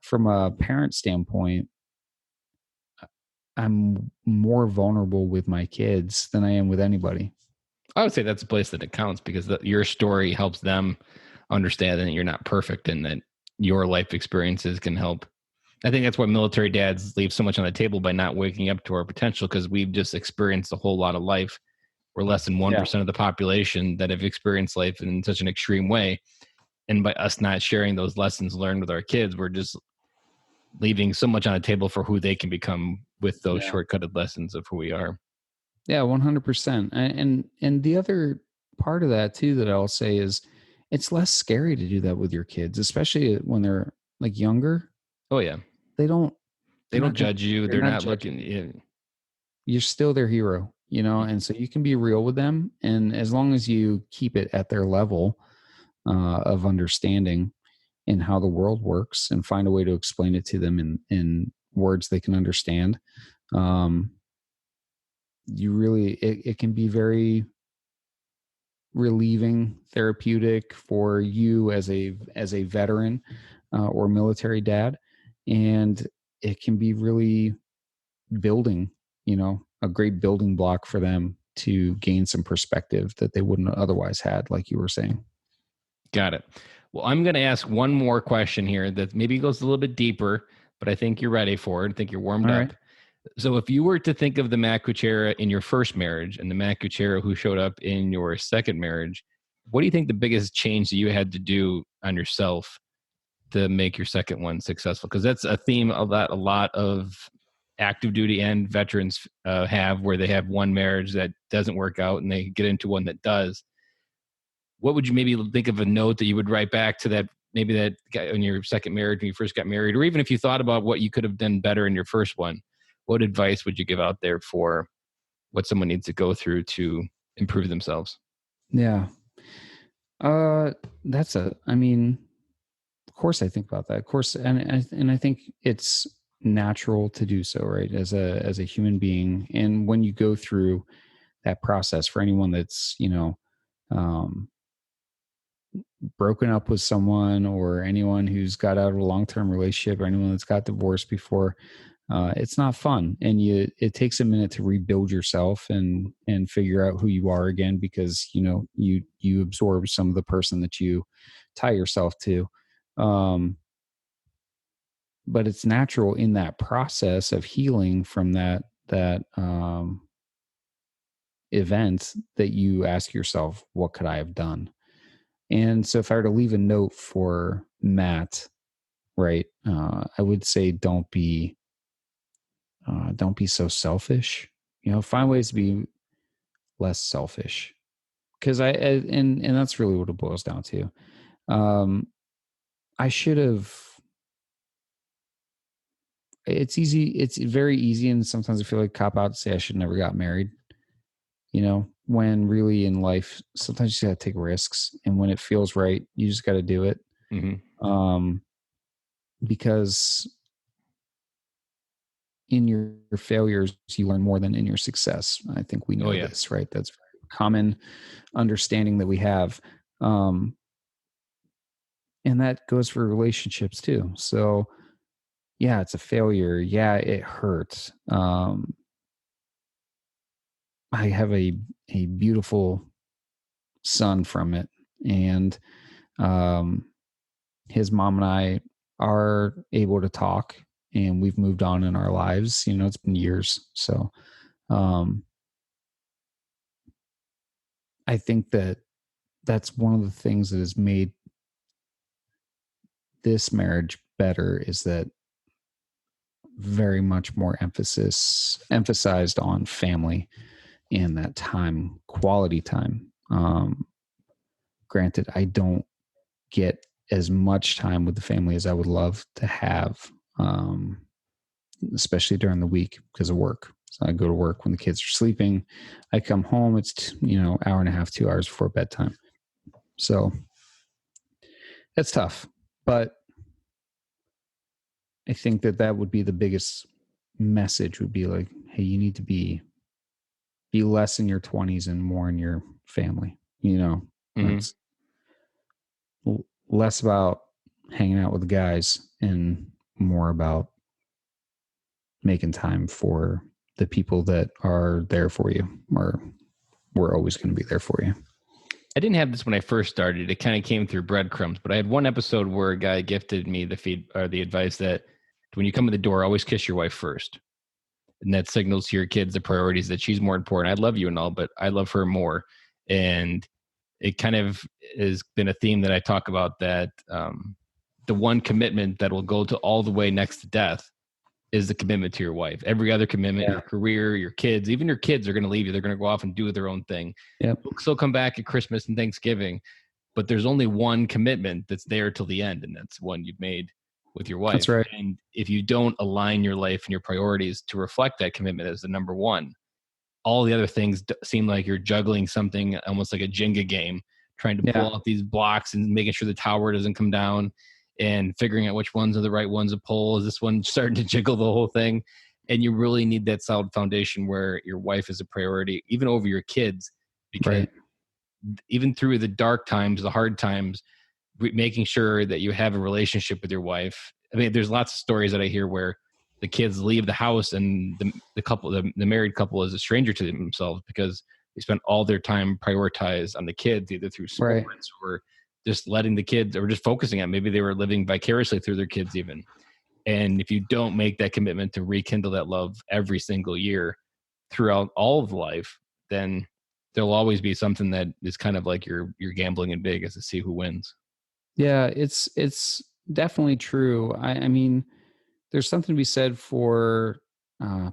From a parent standpoint, I'm more vulnerable with my kids than I am with anybody. I would say that's a place that it counts because your story helps them understand that you're not perfect and that your life experiences can help. I think that's why military dads leave so much on the table by not waking up to our potential, because we've just experienced a whole lot of life. We're less than 1% of the population that have experienced life in such an extreme way. And by us not sharing those lessons learned with our kids, we're just leaving so much on the table for who they can become with those Yeah. shortcutted lessons of who we are. Yeah, 100%. And the other part of that too that I'll say is, it's less scary to do that with your kids, especially when they're like younger. Oh yeah. They don't They they're don't not gonna judge you. they're They're not not judging looking. you. Yeah. You're still their hero, and so you can be real with them, and as long as you keep it at their level of understanding in how the world works, and find a way to explain it to them in words they can understand, um, it can be very relieving, therapeutic for you as a veteran or military dad, and it can be really building, a great building block for them to gain some perspective that they wouldn't otherwise had, like you were saying. Got it. Well, I'm going to ask one more question here that maybe goes a little bit deeper, but I think you're ready for it. I think you're warmed All up. right. So if you were to think of the Matt Kuchera in your first marriage and the Matt Kuchera who showed up in your second marriage, what do you think the biggest change that you had to do on yourself to make your second one successful? Because that's a theme of that a lot of active duty and veterans have, where they have one marriage that doesn't work out and they get into one that does. What would you maybe think of a note that you would write back to that, maybe that guy in your second marriage when you first got married, or even if you thought about what you could have done better in your first one? What advice would you give out there for what someone needs to go through to improve themselves? Yeah. I mean, of course I think about that. Of course. And I think it's natural to do so, right? As a human being. And when you go through that process, for anyone that's, um, broken up with someone, or anyone who's got out of a long-term relationship, or anyone that's got divorced before, it's not fun. And it takes a minute to rebuild yourself and figure out who you are again, because, you absorb some of the person that you tie yourself to. Um, but it's natural in that process of healing from that event, that you ask yourself, what could I have done? And so if I were to leave a note for Matt, right, I would say don't be so selfish. Find ways to be less selfish. Because and that's really what it boils down to. Um, I should have. It's easy. It's very easy, and sometimes I feel like cop out to say I should never got married. When really in life, sometimes you just got to take risks, and when it feels right, you just got to do it. Mm-hmm. Because in your failures, you learn more than in your success. I think we know this, right? That's a common understanding that we have. And that goes for relationships too. So yeah, it's a failure. Yeah, it hurts. I have a beautiful son from it. And his mom and I are able to talk, and we've moved on in our lives. It's been years. So I think that's one of the things that has made this marriage better, is that very much more emphasized on family and that time, quality time. Granted, I don't get as much time with the family as I would love to have, especially during the week because of work. So I go to work when the kids are sleeping. I come home, it's, hour and a half, 2 hours before bedtime. So it's tough, but I think that would be the biggest message, would be like, hey, you need to be less in your 20s and more in your family. Mm-hmm. It's less about hanging out with the guys and more about making time for the people that are there for you, or we're always going to be there for you. I didn't have this when I first started. It kind of came through breadcrumbs, but I had one episode where a guy gifted me the advice that when you come in the door, always kiss your wife first. And that signals to your kids the priorities, that she's more important. I love you and all, but I love her more. And it kind of has been a theme that I talk about, that the one commitment that will go to all the way next to death is the commitment to your wife. Every other commitment, your career, your kids, even your kids are going to leave you. They're going to go off and do their own thing. Yep. They'll still come back at Christmas and Thanksgiving, but there's only one commitment that's there till the end. And that's one you've made with your wife. That's right. And if you don't align your life and your priorities to reflect that commitment as the number one, all the other things seem like you're juggling something almost like a Jenga game, trying to pull out these blocks and making sure the tower doesn't come down, and figuring out which ones are the right ones to pull. Is this one starting to jiggle the whole thing? And you really need that solid foundation where your wife is a priority, even over your kids, because even through the dark times, the hard times, making sure that you have a relationship with your wife. I mean, there's lots of stories that I hear where the kids leave the house and the married couple is a stranger to themselves because they spent all their time prioritized on the kids, either through sports or just letting the kids, or just focusing on, maybe they were living vicariously through their kids even. And if you don't make that commitment to rekindle that love every single year throughout all of life, then there'll always be something that is kind of like you're gambling in Vegas to see who wins. Yeah, it's definitely true. I mean, there's something to be said for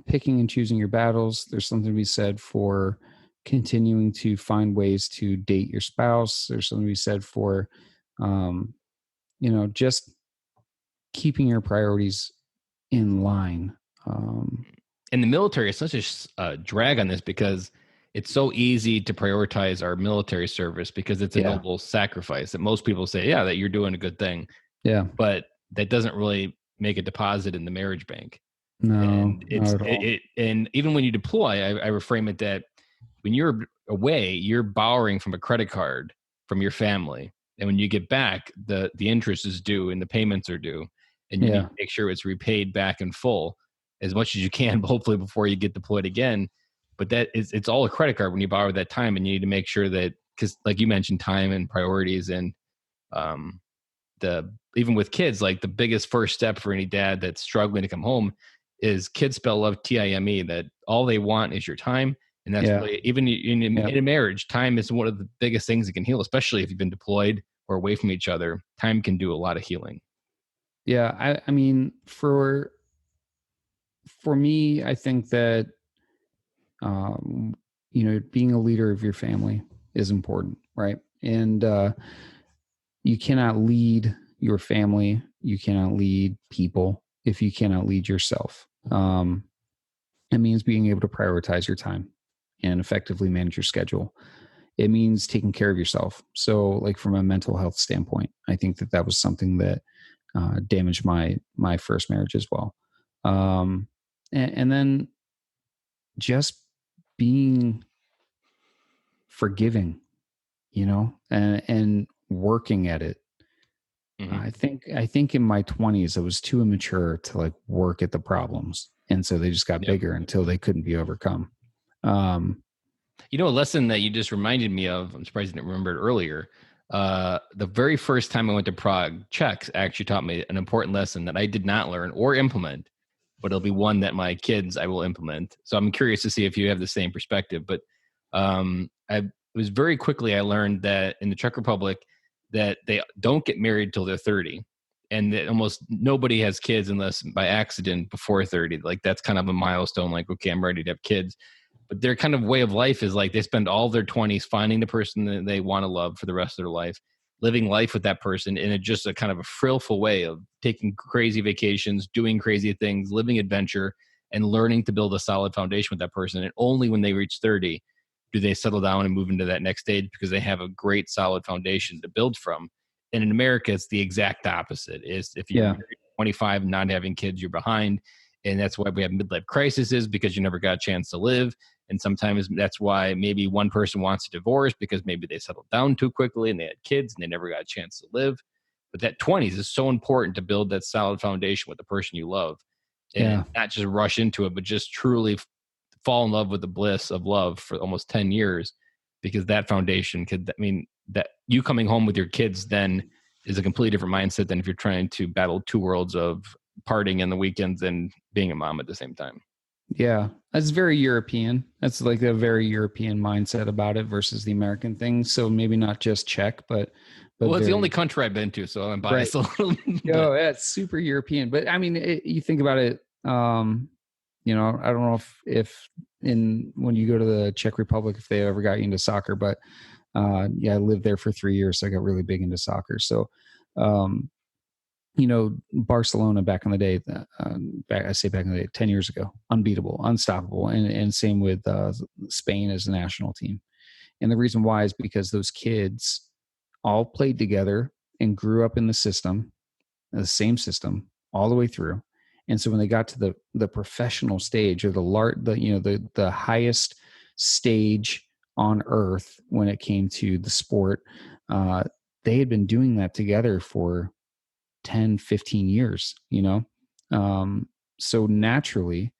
picking and choosing your battles. There's something to be said for continuing to find ways to date your spouse. There's something to be said for, um, just keeping your priorities in line. In the military, it's such a drag on this because it's so easy to prioritize our military service because it's a Yeah. noble sacrifice that most people say, yeah, that you're doing a good thing. Yeah. But that doesn't really make a deposit in the marriage bank. No, And not at all. And even when you deploy, I reframe it that when you're away, you're borrowing from a credit card from your family. And when you get back, the interest is due and the payments are due. And you need to make sure it's repaid back in full as much as you can, hopefully before you get deployed again. But it's all a credit card when you borrow that time, and you need to make sure that, because like you mentioned, time and priorities, and even with kids, like the biggest first step for any dad that's struggling to come home is kids spell love TIME, that all they want is your time. And that's really, even in a marriage, time is one of the biggest things that can heal, especially if you've been deployed or away from each other. Time can do a lot of healing. Yeah. I mean, for me, I think that, being a leader of your family is important, right? And you cannot lead your family, you cannot lead people if you cannot lead yourself. It means being able to prioritize your time and effectively manage your schedule. It means taking care of yourself. So, like from a mental health standpoint, I think that was something that damaged my first marriage as well. And then just being forgiving, and working at it. Mm-hmm. I think in my 20s I was too immature to like work at the problems, and so they just got bigger until they couldn't be overcome. A lesson that you just reminded me of, I'm surprised I didn't remember it earlier. The very first time I went to Prague, Czechs actually taught me an important lesson that I did not learn or implement, but it'll be one that my kids I will implement. So I'm curious to see if you have the same perspective. But it was very quickly I learned that in the Czech Republic that they don't get married till they're 30, and that almost nobody has kids unless by accident before 30. Like that's kind of a milestone. Like, okay, I'm ready to have kids. But their kind of way of life is like they spend all their 20s finding the person that they want to love for the rest of their life, living life with that person in just a kind of a frillful way of taking crazy vacations, doing crazy things, living adventure, and learning to build a solid foundation with that person. And only when they reach 30 do they settle down and move into that next stage, because they have a great solid foundation to build from. And in America, it's the exact opposite. Is if you're married at 25 and not having kids, you're behind. And that's why we have midlife crises, because you never got a chance to live. And sometimes that's why maybe one person wants to divorce, because maybe they settled down too quickly and they had kids and they never got a chance to live. But that 20s is so important to build that solid foundation with the person you love, and not just rush into it, but just truly fall in love with the bliss of love for almost 10 years, because that foundation that you coming home with your kids then is a completely different mindset than if you're trying to battle two worlds of partying in the weekends and being a mom at the same time. Yeah, that's very European. That's like a very European mindset about it versus the American thing. So maybe not just Czech, but well, it's the only country I've been to, so I'm biased a little. No, it's super European. But I mean, you think about it. I don't know if when you go to the Czech Republic, if they ever got you into soccer, but I lived there for 3 years, so I got really big into soccer. So, Barcelona back in the day, back in the day, 10 years ago, unbeatable, unstoppable. And same with Spain as a national team. And the reason why is because those kids all played together and grew up in the same system all the way through. And so when they got to the professional stage, or the highest stage on earth when it came to the sport, they had been doing that together for 10, 15 years, so naturally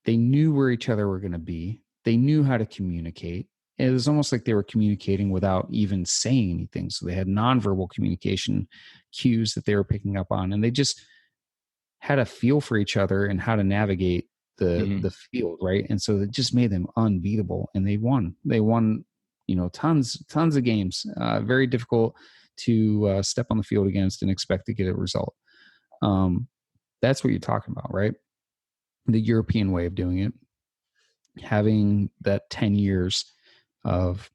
they knew where each other were going to be. They knew how to communicate. it was almost like they were communicating without even saying anything. So they had nonverbal communication cues that they were picking up on, and they just had a feel for each other and how to navigate the field, right? And so it just made them unbeatable, and they won. They won, tons of games. Very difficult to step on the field against and expect to get a result. That's what you're talking about, right? The European way of doing it, having that 10 years of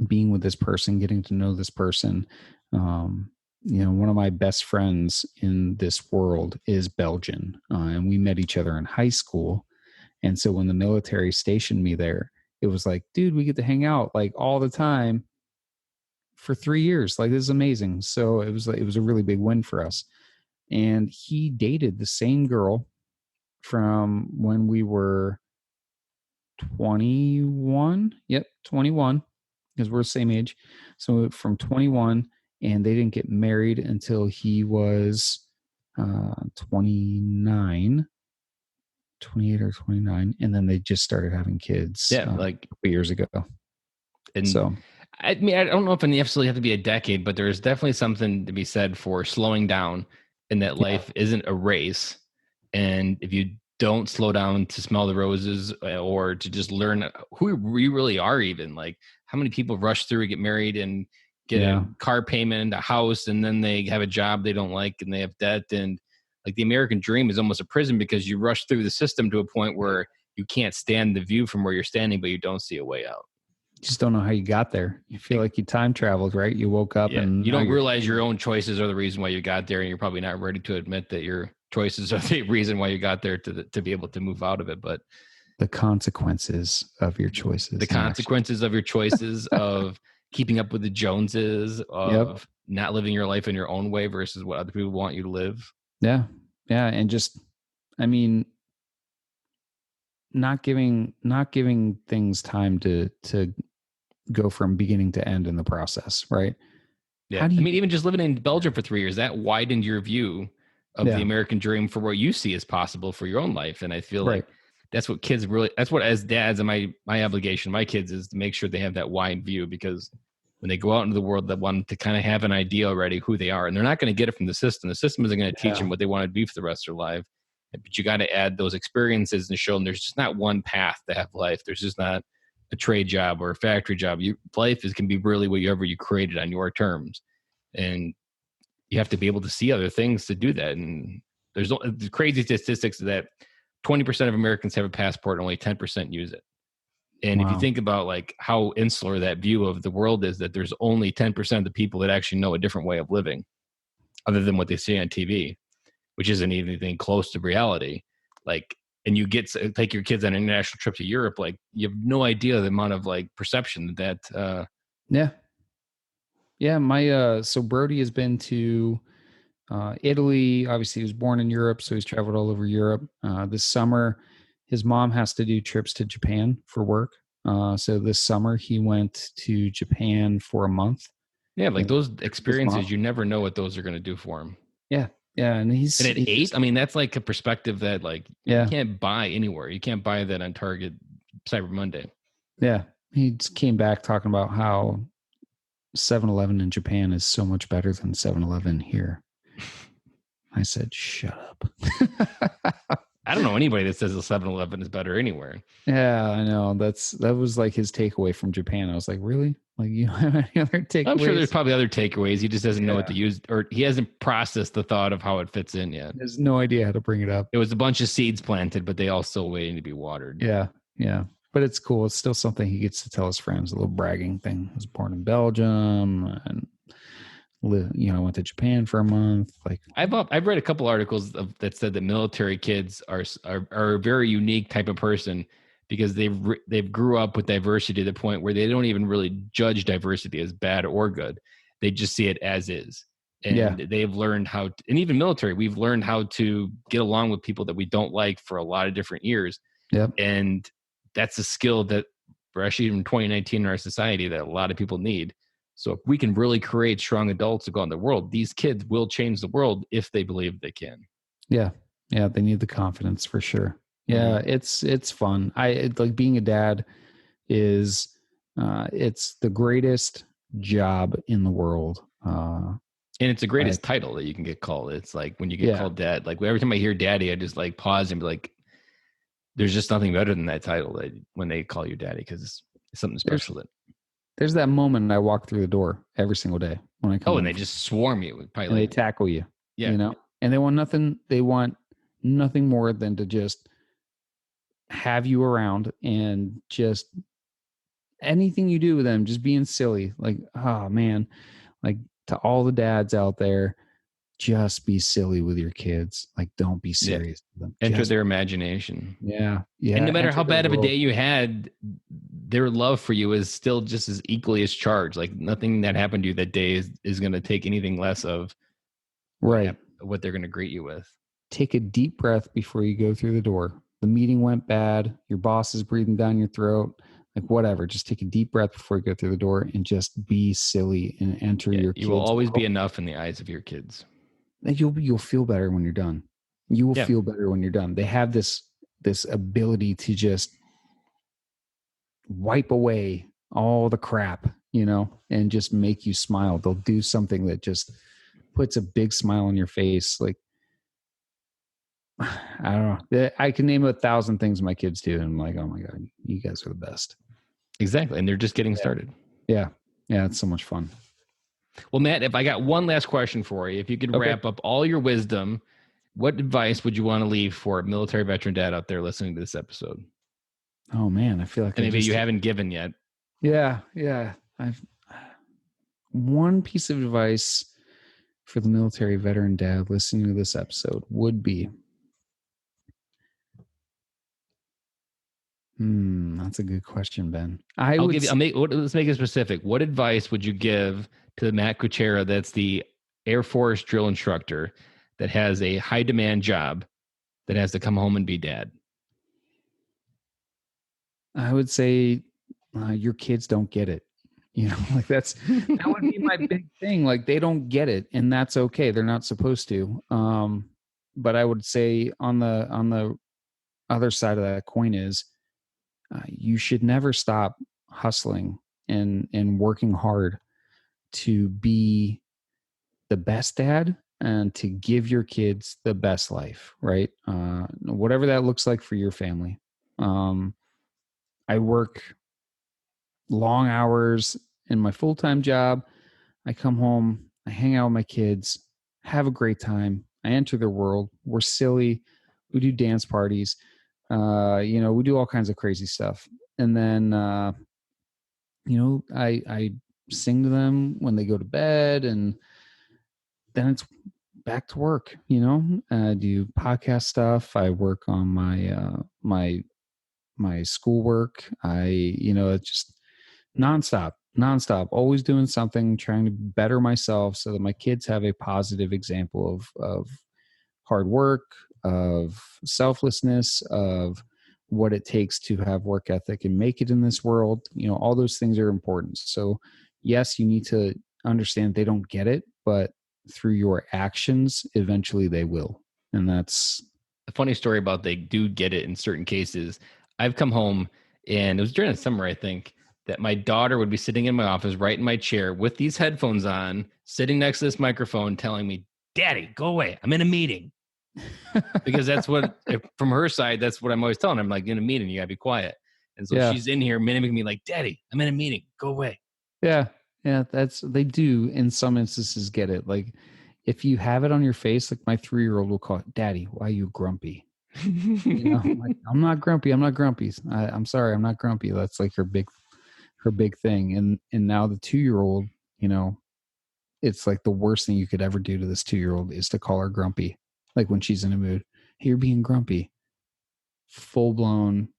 being with this person, getting to know this person. One of my best friends in this world is Belgian, and we met each other in high school. And so when the military stationed me there, it was like, dude, we get to hang out like all the time for 3 years. Like, this is amazing. So it was a really big win for us. And he dated the same girl from when we were 21. Yep, 21, because we're the same age. So from 21, and they didn't get married until he was 29, 28 or 29. And then they just started having kids like a couple years ago. And so, I mean, I don't know if it absolutely have to be a decade, but there's definitely something to be said for slowing down, and that life isn't a race. And if you don't slow down to smell the roses or to just learn who we really are, even like how many people rush through and get married and get a car payment, a house, and then they have a job they don't like and they have debt. And like the American dream is almost a prison, because you rush through the system to a point where you can't stand the view from where you're standing, but you don't see a way out. You just don't know how you got there. You feel like you time traveled, right? You woke up and you don't realize your own choices are the reason why you got there, and you're probably not ready to admit that your choices are the reason why you got there to be able to move out of it. But the consequences of your choices, of keeping up with the Joneses, of not living your life in your own way versus what other people want you to live. Yeah. And just, I mean, not giving things time to go from beginning to end in the process, right? Yeah. I mean, even just living in Belgium for 3 years, that widened your view of the American dream for what you see as possible for your own life. And I feel like that's what kids really, that's what, as dads, and my obligation, my kids, is to make sure they have that wide view, because when they go out into the world, they want to kind of have an idea already who they are, and they're not going to get it from the system. The system isn't going to teach them what they want to be for the rest of their life. But you got to add those experiences and show them there's just not one path to have life. There's just not a trade job or a factory job. Life can be really whatever you created on your terms. And you have to be able to see other things to do that. And there's the crazy statistics that 20% of Americans have a passport and only 10% use it. And if you think about like how insular that view of the world is, that there's only 10% of the people that actually know a different way of living other than what they see on TV, which isn't anything close to reality. Like, and you take your kids on an international trip to Europe, like you have no idea the amount of like perception that. My so Brody has been to Italy. Obviously, he was born in Europe, so he's traveled all over Europe. This summer, his mom has to do trips to Japan for work. So this summer, he went to Japan for a month. Yeah, like those experiences, you never know what those are going to do for him. Yeah, and at 8, I mean, that's like a perspective that like you can't buy anywhere. You can't buy that on Target Cyber Monday. Yeah, he just came back talking about how 7-Eleven in Japan is so much better than 7-Eleven here. I said, shut up. I don't know anybody that says the 7-Eleven is better anywhere. Yeah, I know. That was like his takeaway from Japan. I was like, really? Like, you have any other takeaways? I'm sure there's probably other takeaways. He just doesn't know what to use, or he hasn't processed the thought of how it fits in yet. He has no idea how to bring it up. It was a bunch of seeds planted, but they all still waiting to be watered. Yeah. But it's cool. It's still something he gets to tell his friends, a little bragging thing. I was born in Belgium and I went to Japan for a month. Like, I've read a couple articles that said that military kids are a very unique type of person, because they've grew up with diversity to the point where they don't even really judge diversity as bad or good. They just see it as is. And they've learned how to, and even military, we've learned how to get along with people that we don't like for a lot of different years. Yep. And that's a skill that we're actually in 2019 in our society that a lot of people need. So if we can really create strong adults to go in the world, these kids will change the world if they believe they can. Yeah. They need the confidence for sure. Yeah. It's fun. Like being a dad is It's the greatest job in the world. And it's the greatest title that you can get called. It's like when you get called dad, like every time I hear daddy, I just like pause and be like, there's just nothing better than that title that when they call you daddy, because it's something special. There's that moment I walk through the door every single day when I come home. And they just swarm you. And they tackle you, you know, and they want nothing more than to just have you around and just anything you do with them, just being silly. Like, oh man, like to all the dads out there, just be silly with your kids. Like, don't be serious with them. Enter their imagination. Yeah. And no matter how bad of a day you had, their love for you is still just as equally as charged. Like nothing that happened to you that day is going to take anything less of what they're going to greet you with. Take a deep breath before you go through the door. The meeting went bad. Your boss is breathing down your throat. Like whatever, just take a deep breath before you go through the door and just be silly and enter your kids. You will always be enough in the eyes of your kids. And you'll feel better when you're done. You will feel better when you're done. They have this ability to just wipe away all the crap, you know, and just make you smile. They'll do something that just puts a big smile on your face. Like, I don't know. I can name 1,000 things my kids do. And I'm like, oh my God, you guys are the best. Exactly. And they're just getting started. Yeah. Yeah. It's so much fun. Well, Matt, if I got one last question for you, if you could wrap up all your wisdom, what advice would you want to leave for a military veteran dad out there listening to this episode? Oh man, I feel like maybe you haven't given yet. Yeah. I've one piece of advice for the military veteran dad listening to this episode would be, that's a good question, Ben. Let's make it specific. What advice would you give to Matt Kuchera, that's the Air Force drill instructor that has a high demand job that has to come home and be dad? I would say your kids don't get it. You know, like that would be my big thing. Like they don't get it, and that's okay. They're not supposed to. But I would say on the other side of that coin is you should never stop hustling and working hard to be the best dad and to give your kids the best life, right? Whatever that looks like for your family. I work long hours in my full-time job. I come home, I hang out with my kids, have a great time. I enter their world. We're silly. We do dance parties. You know, we do all kinds of crazy stuff. And then, you know, I sing to them when they go to bed, and then it's back to work. You know, I do podcast stuff. I work on my schoolwork. It's just nonstop, always doing something, trying to better myself so that my kids have a positive example of hard work, of selflessness, of what it takes to have work ethic and make it in this world. You know, all those things are important. So yes, you need to understand they don't get it, but through your actions, eventually they will. And that's a funny story about they do get it in certain cases. I've come home, and it was during the summer, I think, that my daughter would be sitting in my office right in my chair with these headphones on, sitting next to this microphone telling me, "Daddy, go away. I'm in a meeting." Because that's what, from her side, that's what I'm always telling her. I'm like, in a meeting, you gotta be quiet. And so she's in here mimicking me like, "Daddy, I'm in a meeting. Go away." Yeah. They do in some instances get it. Like if you have it on your face, like my 3-year-old will call it, "Daddy, why are you grumpy?" You know, I'm like, I'm not grumpy. I'm sorry. I'm not grumpy. That's like her big thing. And now the 2-year-old, you know, it's like the worst thing you could ever do to this 2-year-old is to call her grumpy. Like when she's in a mood, "Hey, you're being grumpy." Full blown,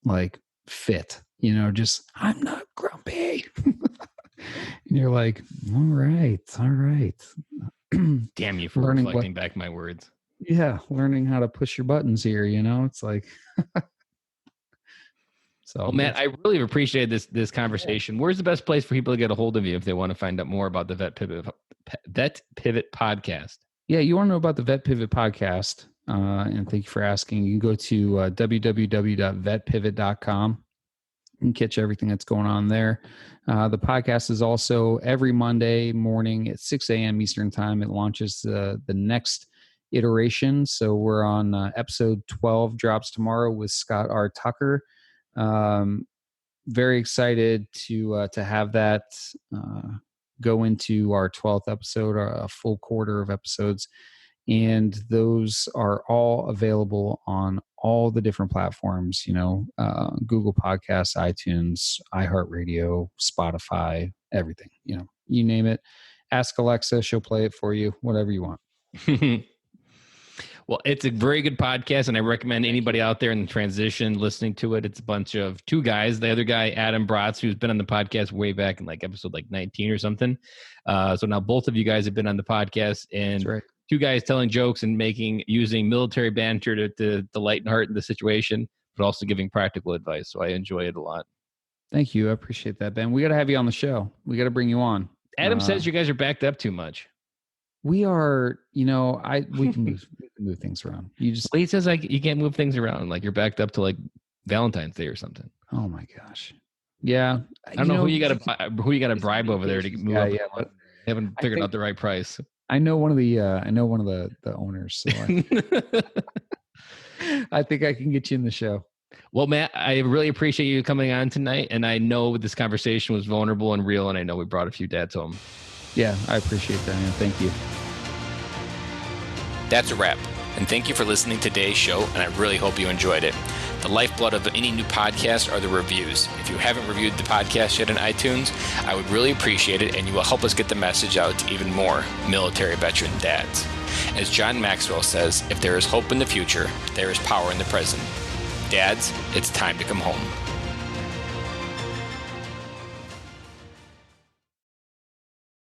like fit, you know, just, "I'm not grumpy." And you're like, all right. Damn you for reflecting back my words. Yeah. Learning how to push your buttons here, you know, it's like, so. Well, Matt, I really appreciated this conversation. Yeah. Where's the best place for people to get a hold of you if they want to find out more about the Vet Pivot podcast? Yeah. You want to know about the Vet Pivot podcast. And thank you for asking. You can go to www.vetpivot.com. You can catch everything that's going on there. The podcast is also every Monday morning at 6 a.m. Eastern time. It launches the next iteration. So we're on episode 12, drops tomorrow with Scott R. Tucker. Very excited to have that go into our 12th episode, a full quarter of episodes. And those are all available on all the different platforms, Google Podcasts, iTunes, iHeartRadio, Spotify, everything, you name it. Ask Alexa, she'll play it for you, whatever you want. Well, it's a very good podcast, and I recommend anybody out there in the transition listening to it. It's a bunch of two guys. The other guy, Adam Bratz, who's been on the podcast way back in like episode 19 or something. So now both of you guys have been on the podcast, and That's right. Two guys telling jokes and using military banter to lighten heart in the situation, but also giving practical advice. So I enjoy it a lot. Thank you. I appreciate that, Ben. We got to have you on the show. We got to bring you on. Adam says you guys are backed up too much. We are, we can move things around. He says you can't move things around. Like you're backed up to like Valentine's Day or something. Oh my gosh. Yeah. I don't know who you got to bribe over there to move up. Yeah, but they haven't figured out the right price. I know one of the owners. So I think I can get you in the show. Well, Matt, I really appreciate you coming on tonight. And I know this conversation was vulnerable and real. And I know we brought a few dads home. Yeah, I appreciate that, man. Thank you. That's a wrap. And thank you for listening to today's show, and I really hope you enjoyed it. The lifeblood of any new podcast are the reviews. If you haven't reviewed the podcast yet on iTunes, I would really appreciate it, and you will help us get the message out to even more military veteran dads. As John Maxwell says, if there is hope in the future, there is power in the present. Dads, it's time to come home.